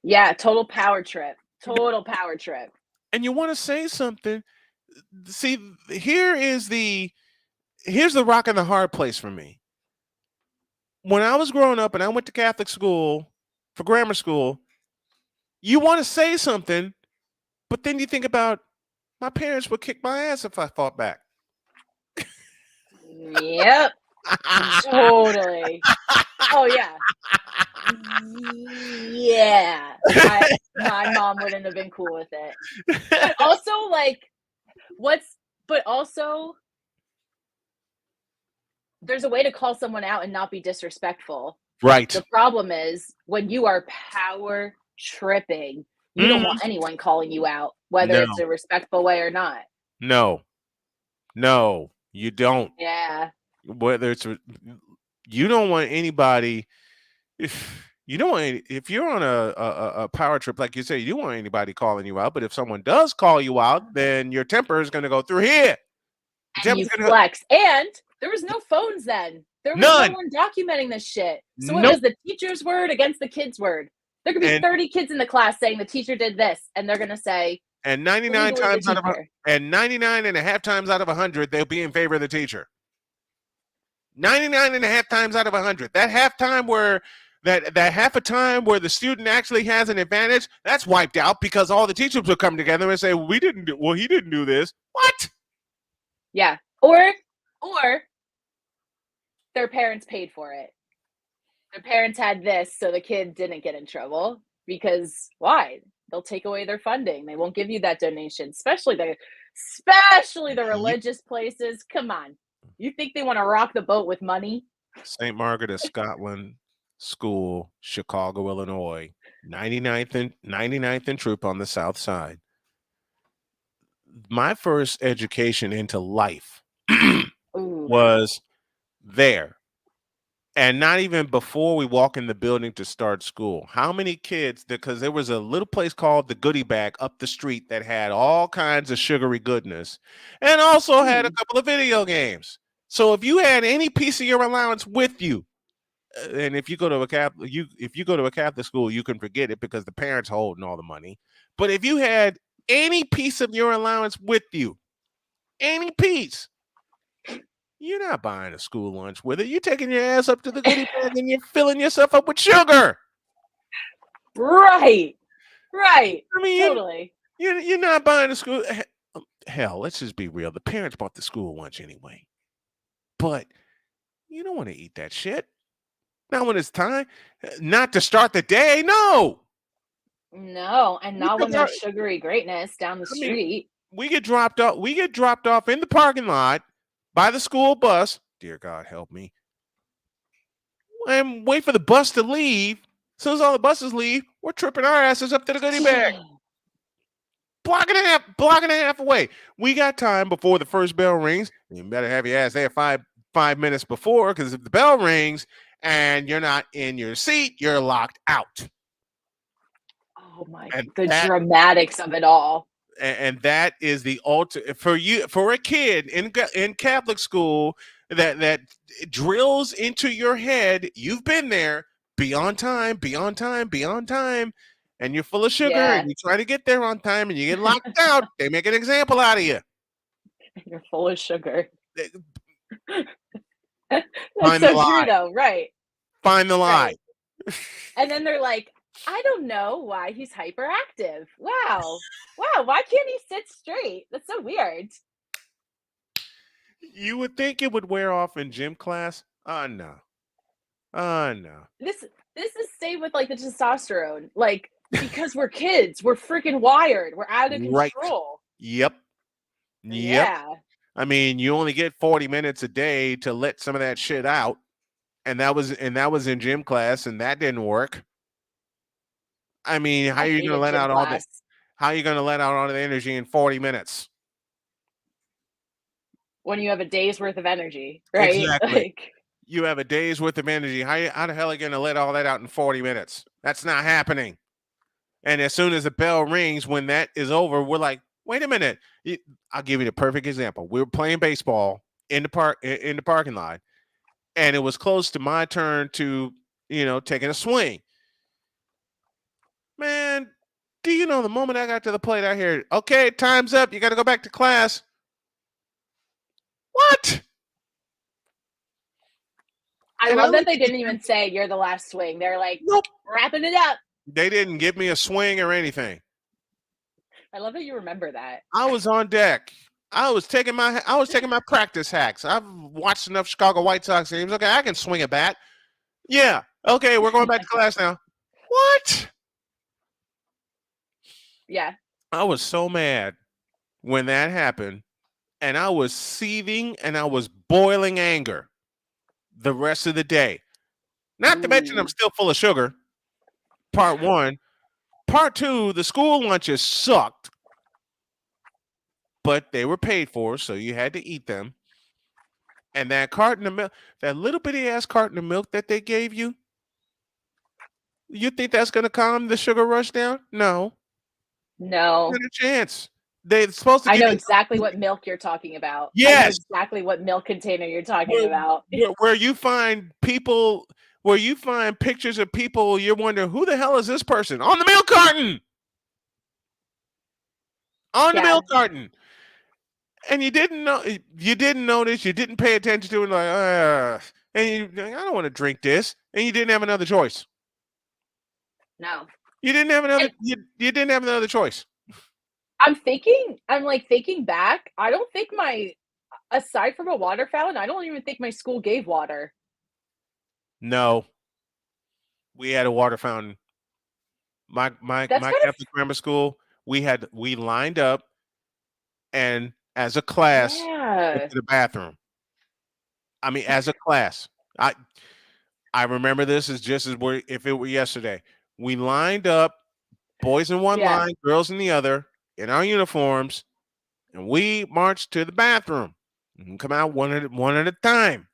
Yeah, total power trip. Total power trip. And you want to say something. See, here's the rock and the hard place for me. When I was growing up and I went to Catholic school for grammar school, you want to say something, but then you think about my parents would kick my ass if I fought back. Yep. Totally. Oh yeah. Yeah. My mom wouldn't have been cool with it. But also there's a way to call someone out and not be disrespectful. Right. The problem is when you are power tripping, you don't want anyone calling you out, whether it's a respectful way or not. No, you don't. Yeah. Whether it's you don't want anybody. If you're on a power trip, like you say, you don't want anybody calling you out. But if someone does call you out, then your temper is going to go through here. And you flex. And there was no phones then. There was None. no one documenting this shit. So it Nope. was the teacher's word against the kid's word. There could be And- 30 kids in the class saying the teacher did this, and they're gonna say, And 99 "Believe times the out of teacher." and 99 and a half times out of 100, they'll be in favor of the teacher. 99 and a half times out of 100. That halftime where that half a time where the student actually has an advantage, that's wiped out because all the teachers will come together and say, he didn't do this. What? Yeah. Or their parents paid for it. Their parents had this so the kid didn't get in trouble, because why? They'll take away their funding. They won't give you that donation, especially the religious places. Come on. You think they want to rock the boat with money? St. Margaret of Scotland School, Chicago, Illinois, 99th and Troop on the South Side. My first education into life was there. And not even before we walk in the building to start school. How many kids, because there was a little place called the Goodie Bag up the street that had all kinds of sugary goodness and also had a couple of video games. So if you had any piece of your allowance with you, and if you go to a Catholic school, you can forget it because the parents holding all the money. But if you had any piece of your allowance with you, any piece, you're not buying a school lunch with it. You're taking your ass up to the goodie bag and you're filling yourself up with sugar. Right. I mean, totally. You're not buying a school. Hell, let's just be real. The parents bought the school lunch anyway. But you don't want to eat that shit. Not when it's time. Not to start the day. No. No, and not when there's sugary greatness down the street. We get dropped off in the parking lot by the school bus. Dear God, help me. And wait for the bus to leave. As soon as all the buses leave, we're tripping our asses up to the goodie bag. Block and a half away. We got time before the first bell rings. You better have your ass there five minutes before, because if the bell rings and you're not in your seat, you're locked out. Oh my God, the dramatics of it all. And that is the ultimate for a kid in Catholic school that drills into your head. You've been there. Be on time, and you're full of sugar, and you try to get there on time, and you get locked out. They make an example out of you. You're full of sugar. That's Find so the lie. true, though. Right. Find the lie. Right. And then they're like, I don't know why he's hyperactive. Wow. Why can't he sit straight? That's so weird. You would think it would wear off in gym class. No. This is same with like the testosterone. Like, because we're kids, we're freaking wired. We're out of control. Right. Yep. Yeah. I mean, you only get 40 minutes a day to let some of that shit out. And that was in gym class, and that didn't work. I mean, how are you going to let out all the energy in 40 minutes? When you have a day's worth of energy, right? Exactly. You have a day's worth of energy. How the hell are you going to let all that out in 40 minutes? That's not happening. And as soon as the bell rings, when that is over, we're like, wait a minute. I'll give you the perfect example. We were playing baseball in the parking lot, and it was close to my turn to, taking a swing. Man, do you know the moment I got to the plate, I heard, okay, time's up. You got to go back to class. What? I love that they didn't even say you're the last swing. They're like, nope, wrapping it up. They didn't give me a swing or anything. I love that you remember that. I was on deck. I was taking my practice hacks. I've watched enough Chicago White Sox games. Okay, I can swing a bat. Yeah. Okay, we're going back to class now. What? Yeah. I was so mad when that happened, and I was seething and I was boiling anger the rest of the day. Not to mention I'm still full of sugar. Part one. Part two, the school lunches sucked, but they were paid for, so you had to eat them. And that carton of milk, that little bitty ass carton of milk that they gave you, you think that's going to calm the sugar rush down? No. No. Not a chance. they're supposed to I give know you exactly what milk you're talking about. I know yes, exactly what milk container you're talking about. where you find people, where you find pictures of people, you're wondering who the hell is this person on the milk carton, on the Yeah. milk carton, and you didn't know, you didn't notice, you didn't pay attention to it, and I don't want to drink this, and you didn't have another choice. No. You didn't have another. You didn't have another choice. I'm thinking back. I don't think aside from a water fountain, I don't even think my school gave water. No, we had a water fountain. My That's kind Catholic grammar school, we lined up and as a class went Yeah. to the bathroom. I mean, as a class, I remember this as just as if it were yesterday. We lined up, boys in one Yeah. line, girls in the other, in our uniforms, and we marched to the bathroom. And come out one at a time.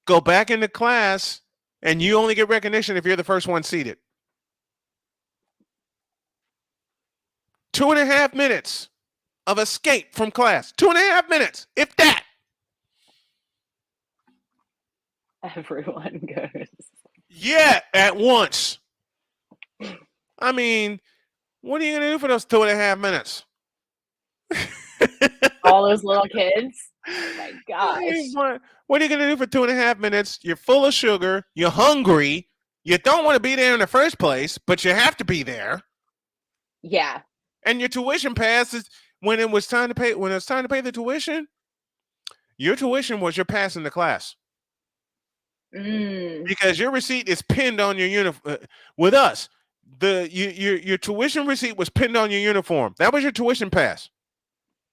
Go back into class, and you only get recognition if you're the first one seated. 2.5 minutes of escape from class. 2.5 minutes, if that. Everyone goes. Yeah, at once. I mean, what are you gonna do for those 2.5 minutes? All those little kids. Oh my gosh. What are you gonna do for 2.5 minutes? You're full of sugar. You're hungry. You don't want to be there in the first place, but you have to be there. Yeah. And your tuition pass is when it was time to pay. When it was time to pay the tuition, your tuition was your pass in the class. Because your receipt is pinned on your uniform. With us, your tuition receipt was pinned on your uniform. That was your tuition pass.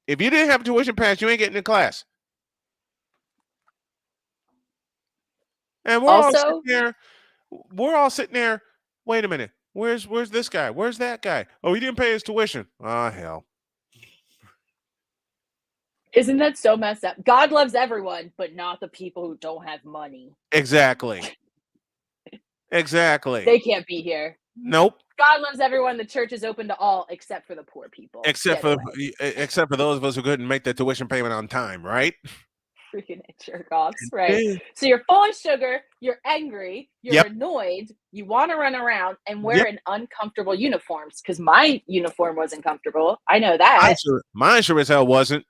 If you didn't have a tuition pass, you ain't getting in class. And we're all sitting there. We're all sitting there. Wait a minute. Where's this guy? Where's that guy? Oh, he didn't pay his tuition. Oh, hell. Isn't that so messed up? God loves everyone, but not the people who don't have money. Exactly. Exactly. They can't be here. Nope. God loves everyone. The church is open to all except for the poor people. Except for those of us who couldn't make the tuition payment on time, right? Freaking jerk offs, right? So you're full of sugar, you're angry, you're annoyed, you want to run around and wear an uncomfortable uniforms because my uniform wasn't comfortable. I know that. Mine sure as hell wasn't.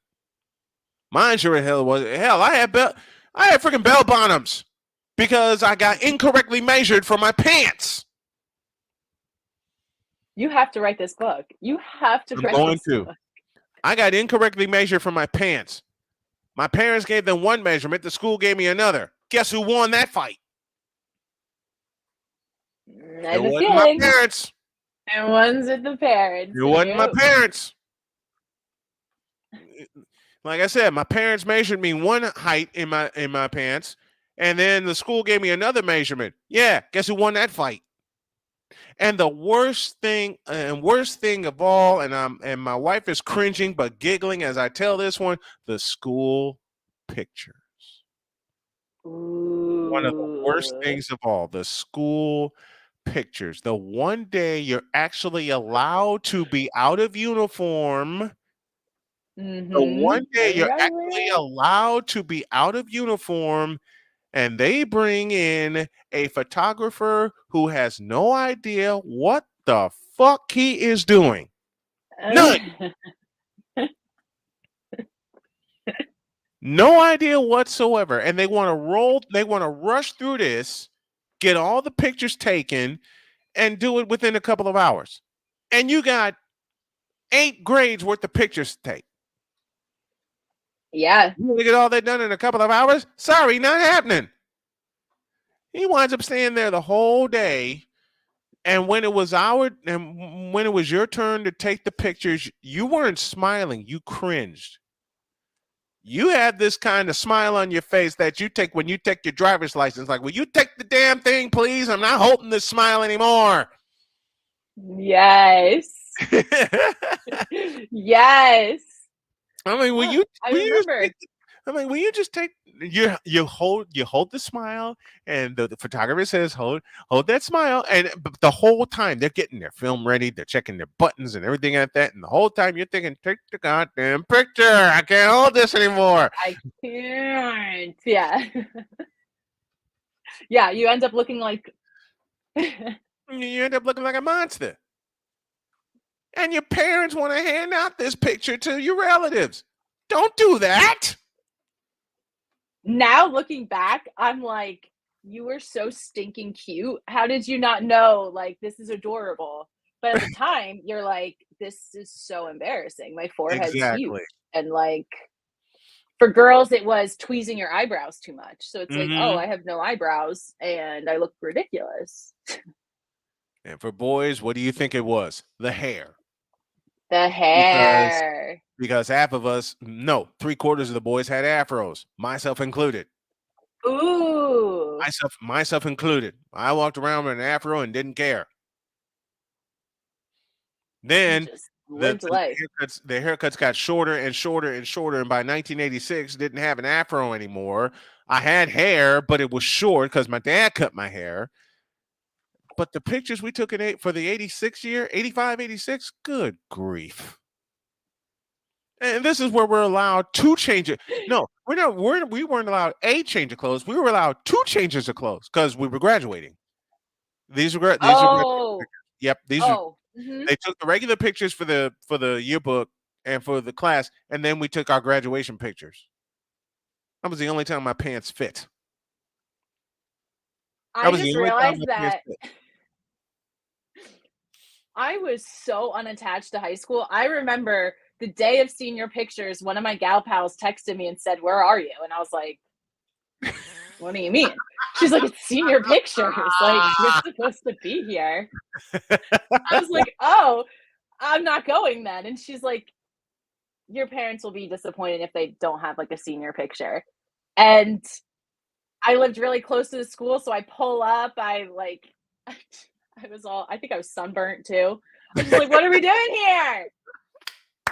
Mine sure as hell wasn't. Hell, I had freaking bell bottoms because I got incorrectly measured for my pants. You have to write this book. You have to write this book. I got incorrectly measured for my pants. My parents gave them one measurement. The school gave me another. Guess who won that fight? It wasn't my parents. It wasn't the parents. It wasn't my parents. Like I said, my parents measured me one height in my pants, and then the school gave me another measurement. Yeah, guess who won that fight? And the worst thing of all, and my wife is cringing but giggling as I tell this one, the school pictures. Ooh. One of the worst things of all, the school pictures. The one day you're actually allowed to be out of uniform. The one day you're actually allowed to be out of uniform. And they bring in a photographer who has no idea what the fuck he is doing. None. No idea whatsoever. And they want to rush through this, get all the pictures taken, and do it within a couple of hours. And you got 8 grades worth of pictures to take. Yeah. You want to get all that done in a couple of hours? Sorry, not happening. He winds up staying there the whole day, and when it was your turn to take the pictures, you weren't smiling. You cringed. You had this kind of smile on your face that you take when you take your driver's license. Like, will you take the damn thing, please? I'm not holding this smile anymore. Yes. Yes. I mean, will you? I remember. I'm like, will you just take you hold the smile, and the photographer says hold that smile, and the whole time they're getting their film ready, they're checking their buttons and everything like that, and the whole time you're thinking, take the goddamn picture. I can't hold this anymore. I can't. Yeah. Yeah, you end up looking like You end up looking like a monster. And your parents want to hand out this picture to your relatives. Don't do that. now looking back, I'm like, you were so stinking cute. How did you not know like this is adorable? But at the time, you're like, this is so embarrassing. My forehead's huge. Exactly. And like for girls, it was tweezing your eyebrows too much. So it's like, oh, Mm-hmm. I have no eyebrows and I look ridiculous. And for boys, what do you think it was? The hair. The hair. Because half of us, no, 3/4 of the boys had afros, myself included. Ooh. Myself included. I walked around with an afro and didn't care. Then Just the, lived life. the haircuts got shorter and shorter and shorter, and by 1986, didn't have an afro anymore. I had hair, but it was short because my dad cut my hair. But the pictures we took for the 86 year, 85, 86, good grief. And this is where we're allowed to change it. No, we weren't allowed a change of clothes. We were allowed 2 changes of clothes because we were graduating. These are Oh. yep. Mhm. They took the regular pictures for the yearbook and for the class, and then we took our graduation pictures. That was the only time my pants fit. I just realized that fit. I was so unattached to high school. I remember the day of senior pictures, one of my gal pals texted me and said, "Where are you?" And I was like, "What do you mean?" She's like, "It's senior pictures. Like, you're supposed to be here." I was like, "Oh, I'm not going then." And she's like, "Your parents will be disappointed if they don't have like a senior picture." And I lived really close to the school, so I pull up, I think I was sunburnt too. I was just like, "What are we doing here?"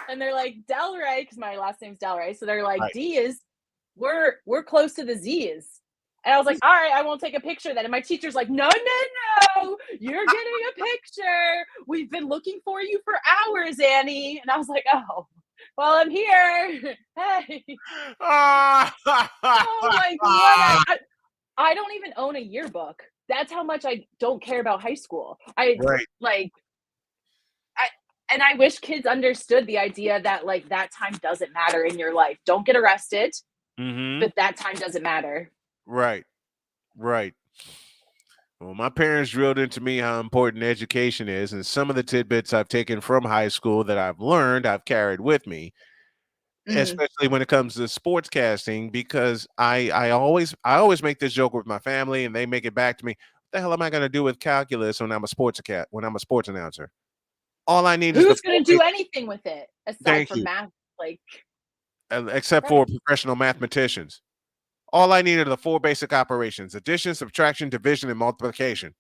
And they're like, "Delre," because my last name's Delre. So they're like, Right. "D is we're close to the Z's." And I was like, "All right, I won't take a picture then." And my teacher's like, "No, no, no, you're getting a picture. We've been looking for you for hours, Annie." And I was like, "Oh, well, I'm here." Hey. Oh my god. I don't even own a yearbook. That's how much I don't care about high school. Right. And I wish kids understood the idea that like that time doesn't matter in your life. Don't get arrested, Mm-hmm. but that time doesn't matter. Right. Right. Well, my parents drilled into me how important education is, and some of the tidbits I've taken from high school that I've learned, I've carried with me, Mhm. especially when it comes to sportscasting, because I always make this joke with my family, and they make it back to me. What the hell am I going to do with calculus when I'm a sports announcer? All I need is the Who's gonna do anything with it aside thank from you, math? Like, except for right. professional mathematicians. All I need are the 4 basic operations: addition, subtraction, division, and multiplication.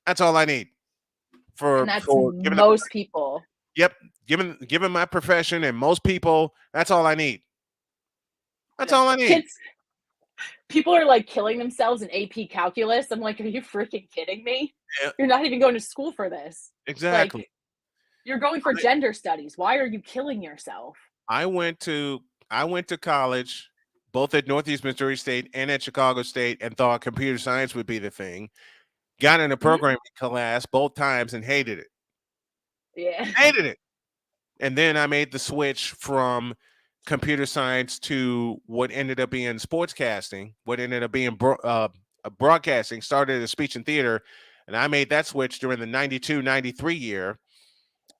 That's all I need And that's for given the most people. yep, given my profession and most people, that's all I need. That's Yeah. all I need. Kids people are like killing themselves in AP calculus. I'm like, "Are you freaking kidding me? Yeah, You're not even going to school for this." Like, exactly. you're going for gender studies. Why are you killing yourself? I went to college both at Northeast Missouri State and at Chicago State and thought computer science would be the thing. Got in a Mhm. programming class both times and hated it. Yeah. Hated it. And then I made the switch from computer science to what ended up being sportscasting, what ended up being broadcasting, started as speech and theater. And I made that switch during the 92-93 year.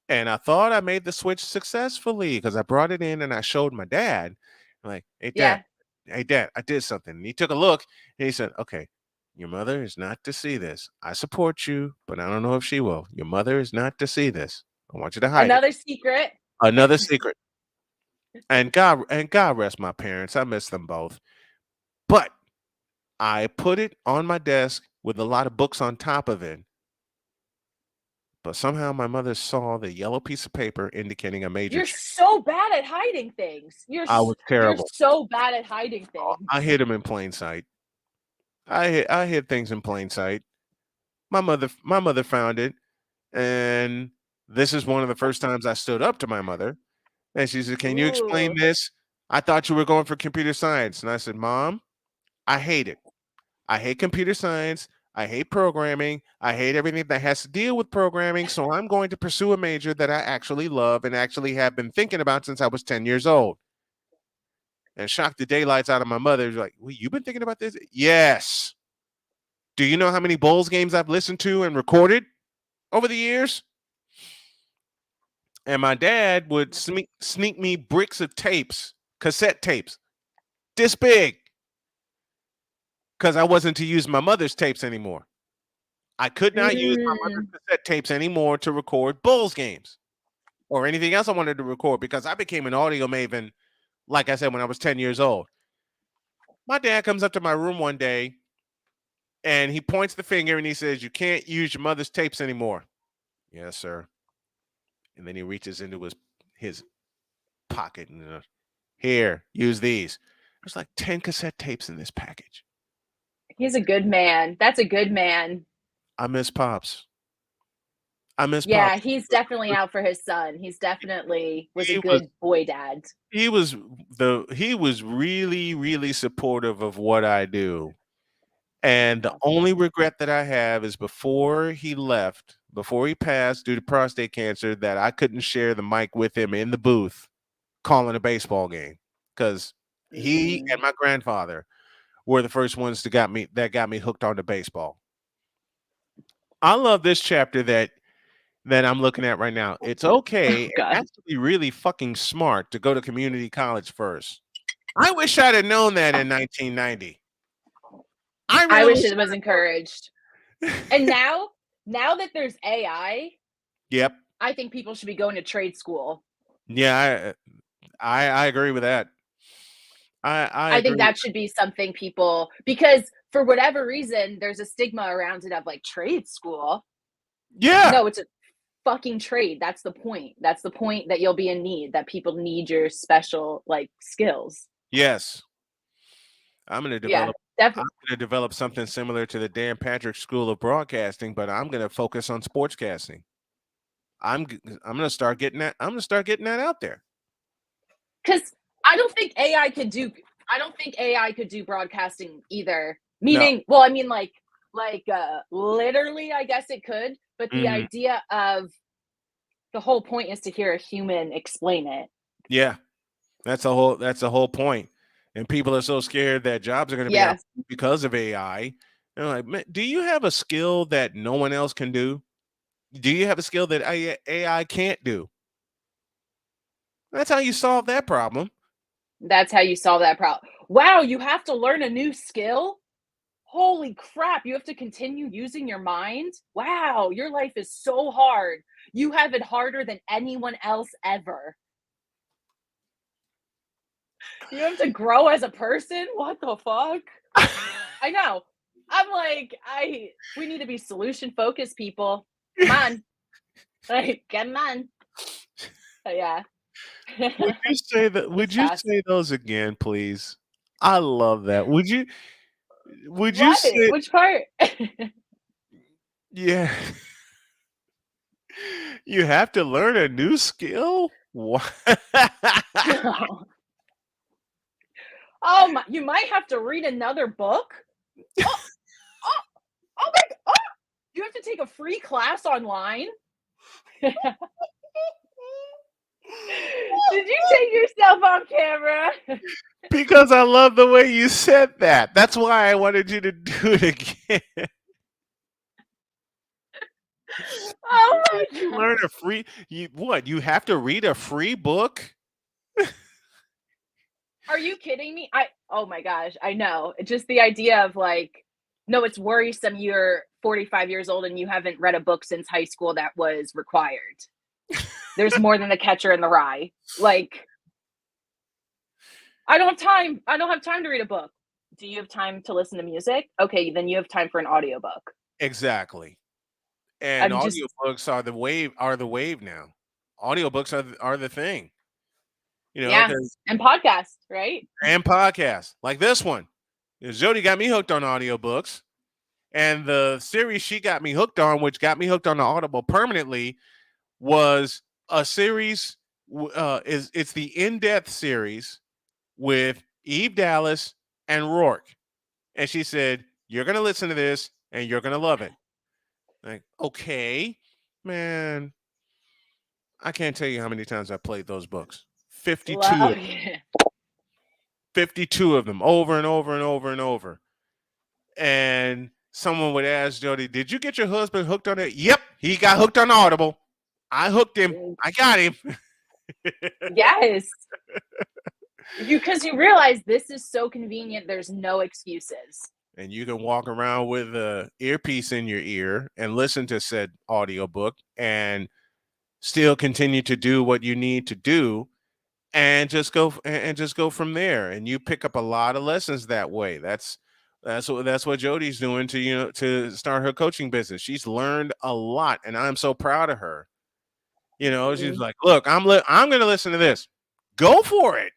And I thought I made the switch successfully because I brought it in and I showed my dad. I'm like, Yeah. hey, dad, I did something. And he took a look and he said, okay, your mother is not to see this. I support you, but I don't know if she will. Your mother is not to see this. I want you to hide it. Another secret. Another secret. And God rest my parents. I miss them both. But I put it on my desk with a lot of books on top of it. But somehow my mother saw the yellow piece of paper indicating a major You're change. so bad at hiding things. I was You're terrible. so bad at hiding things. I hid them in plain sight. I hid things in plain sight. My mother found it, and this is one of the first times I stood up to my mother. And she said, "Can you explain Ooh. this? I thought you were going for computer science." And I said, "Mom, I hate it. I hate computer science. I hate programming. I hate everything that has to deal with programming. So I'm going to pursue a major that I actually love and actually have been thinking about since I was 10 years old." And shocked the daylights out of my mother. She's like, "Well, you've been thinking about this?" Yes. Do you know how many Bulls games I've listened to and recorded over the years? And my dad would sneak me bricks of tapes, cassette tapes, this big, because I wasn't to use my mother's tapes anymore. I could not use my mother's cassette tapes anymore to record Bulls games or anything else I wanted to record because I became an audio maven, like I said, when I was 10 years old. My dad comes up to my room one day and he points the finger and he says, "You can't use your mother's tapes anymore." "Yes, sir." And then he reaches into his pocket and "Here, use these." There's like 10 cassette tapes in this package. He's a good man. That's a good man. I miss Pops. I miss Yeah, Pops. he's definitely out for his son. He's definitely was a He was good boy dad. he was really, really supportive of what I do. And the only regret that I have is before he left, before he passed due to prostate cancer, that I couldn't share the mic with him in the booth calling a baseball game. Because he and my grandfather were the first ones that got me hooked on to baseball. I love this chapter that I'm looking at right now. It's okay and God. actually really fucking smart to go to community college first. I wish I'd have known that in 1990. I wish it was encouraged. And now that there's AI, Yep. I think people should be going to trade school. Yeah, I agree with that. I think agree. that should be something people, because for whatever reason, there's a stigma around it of like trade school. Yeah. No, it's a fucking trade. That's the point. That's the point, that you'll be in need, that people need your special like skills. Yes. I'm going to Yeah, develop definitely. I'm going to develop something similar to the Dan Patrick School of Broadcasting, but I'm going to focus on sportscasting. I'm going to start getting that. I'm going to start getting that out there. Because I don't think AI could do broadcasting either. Meaning, well, I mean, like literally, I guess it could, but the idea of the whole point is to hear a human explain it. Yeah, that's the whole point. And people are so scared that jobs are going to be out because of AI. They're like, "Man, do you have a skill that no one else can do? Do you have a skill that AI can't do?" That's how you solve that problem. That's how you solve that problem. Wow, you have to learn a new skill? Holy crap, you have to continue using your mind? Wow, your life is so hard. You have it harder than anyone else ever. You have to grow as a person? What the fuck? I know. I'm like, we need to be solution focused, people. Come on. Like, come on. Yeah. Would you say that? Would you say those again, please? I love that. Would you say? Which part? Yeah. You have to learn a new skill? What? Oh my, you might have to read another book? Oh my, you have to take a free class online? Did you take yourself on camera? Because I love the way you said that. That's why I wanted you to do it again. Oh my God. You learn a free you have to read a free book? Are you kidding me? Oh my gosh, I know. Just the idea of like, no, it's worrisome you're 45 years old and you haven't read a book since high school that was required. There's more than The Catcher in the Rye. Like, I don't have time. I don't have time to read a book. Do you have time to listen to music? Okay, then you have time for an audiobook. Exactly. And I'm just audiobooks are the wave now. Audiobooks are the thing. You know, yeah, 'cause and podcast, right? and podcasts like this one. Jody got me hooked on audiobooks. And the series she got me hooked on, which got me hooked on the Audible permanently, was a series. It's the in-depth series with Eve Dallas and Rourke. And she said, "You're gonna listen to this, and you're gonna love it." Like, okay, man, I can't tell you how many times I played those books. 52, Wow. Yeah. 52 of them, over and over and over and over. And someone would ask Jody, "Did you get your husband hooked on it?" Yep, he got hooked on Audible. I hooked him. I got him. Yes. Because you realize this is so convenient. There's no excuses. And you can walk around with a earpiece in your ear and listen to said audiobook and still continue to do what you need to do and just go from there. And you pick up a lot of lessons that way. That's what Jody's doing to start her coaching business. She's learned a lot, and I'm so proud of her. She's like, "Look, I'm going to listen to this. Go for it.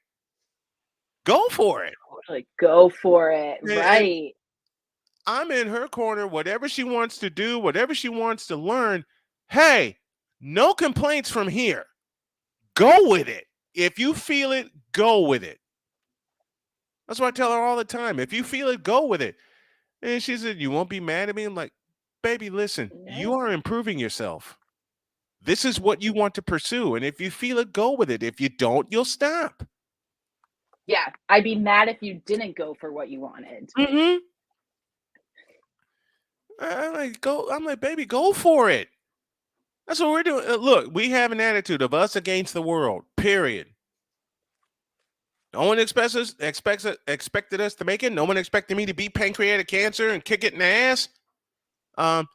Go for it. Like, go for it." And Right. I'm in her corner. Whatever she wants to do, whatever she wants to learn. Hey, no complaints from here. Go with it. If you feel it, go with it. That's what I tell her all the time. If you feel it, go with it. And she said, "You won't be mad at me?" I'm like, "Baby, listen, you are improving yourself. This is what you want to pursue. And if you feel it, go with it. If you don't, you'll stop." Yeah. I'd be mad if you didn't go for what you wanted. Mm-hmm. I'm like, "Baby, go for it." That's what we're doing. Look, we have an attitude of us against the world, period. No one expected us to make it. No one expected me to beat pancreatic cancer and kick it in the ass.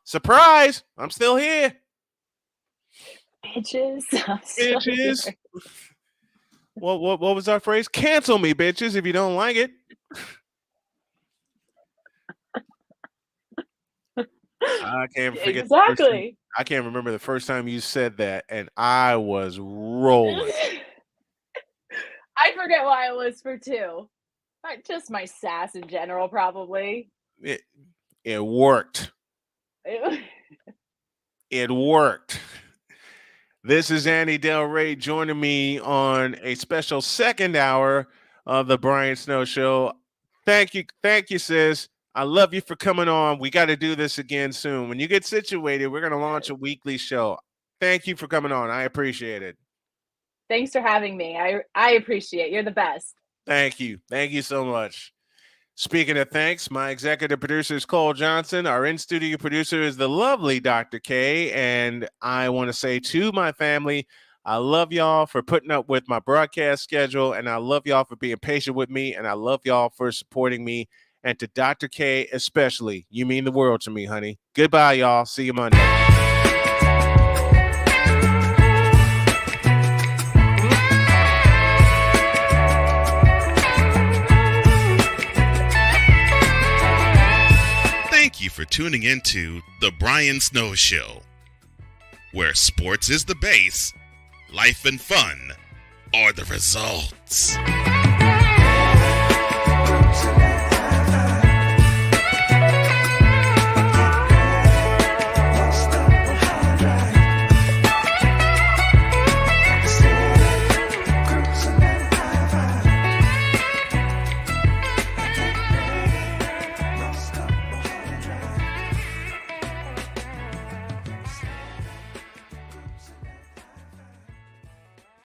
Surprise! I'm still here. Bitches. Bitches. What was our phrase? Cancel me, bitches, if you don't like it. I can't forget. Exactly. I can't remember the first time you said that, and I was rolling. I forget why it was for two. Just my sass in general, probably. It worked. It worked. This is Annie Delre joining me on a special second hour of the Brian Snow Show. Thank you, sis. I love you for coming on. We got to do this again soon. When you get situated, we're going to launch a weekly show. Thank you for coming on. I appreciate it. Thanks for having me. I appreciate it. You're the best. Thank you. Thank you so much. Speaking of thanks, my executive producer is Cole Johnson. Our in-studio producer is the lovely Dr. K. And I want to say to my family, I love y'all for putting up with my broadcast schedule, and I love y'all for being patient with me, and I love y'all for supporting me. And to Dr. K especially, you mean the world to me, honey. Goodbye, y'all. See you Monday. Thank you for tuning into The Brian Snow Show, where sports is the base, life and fun are the results.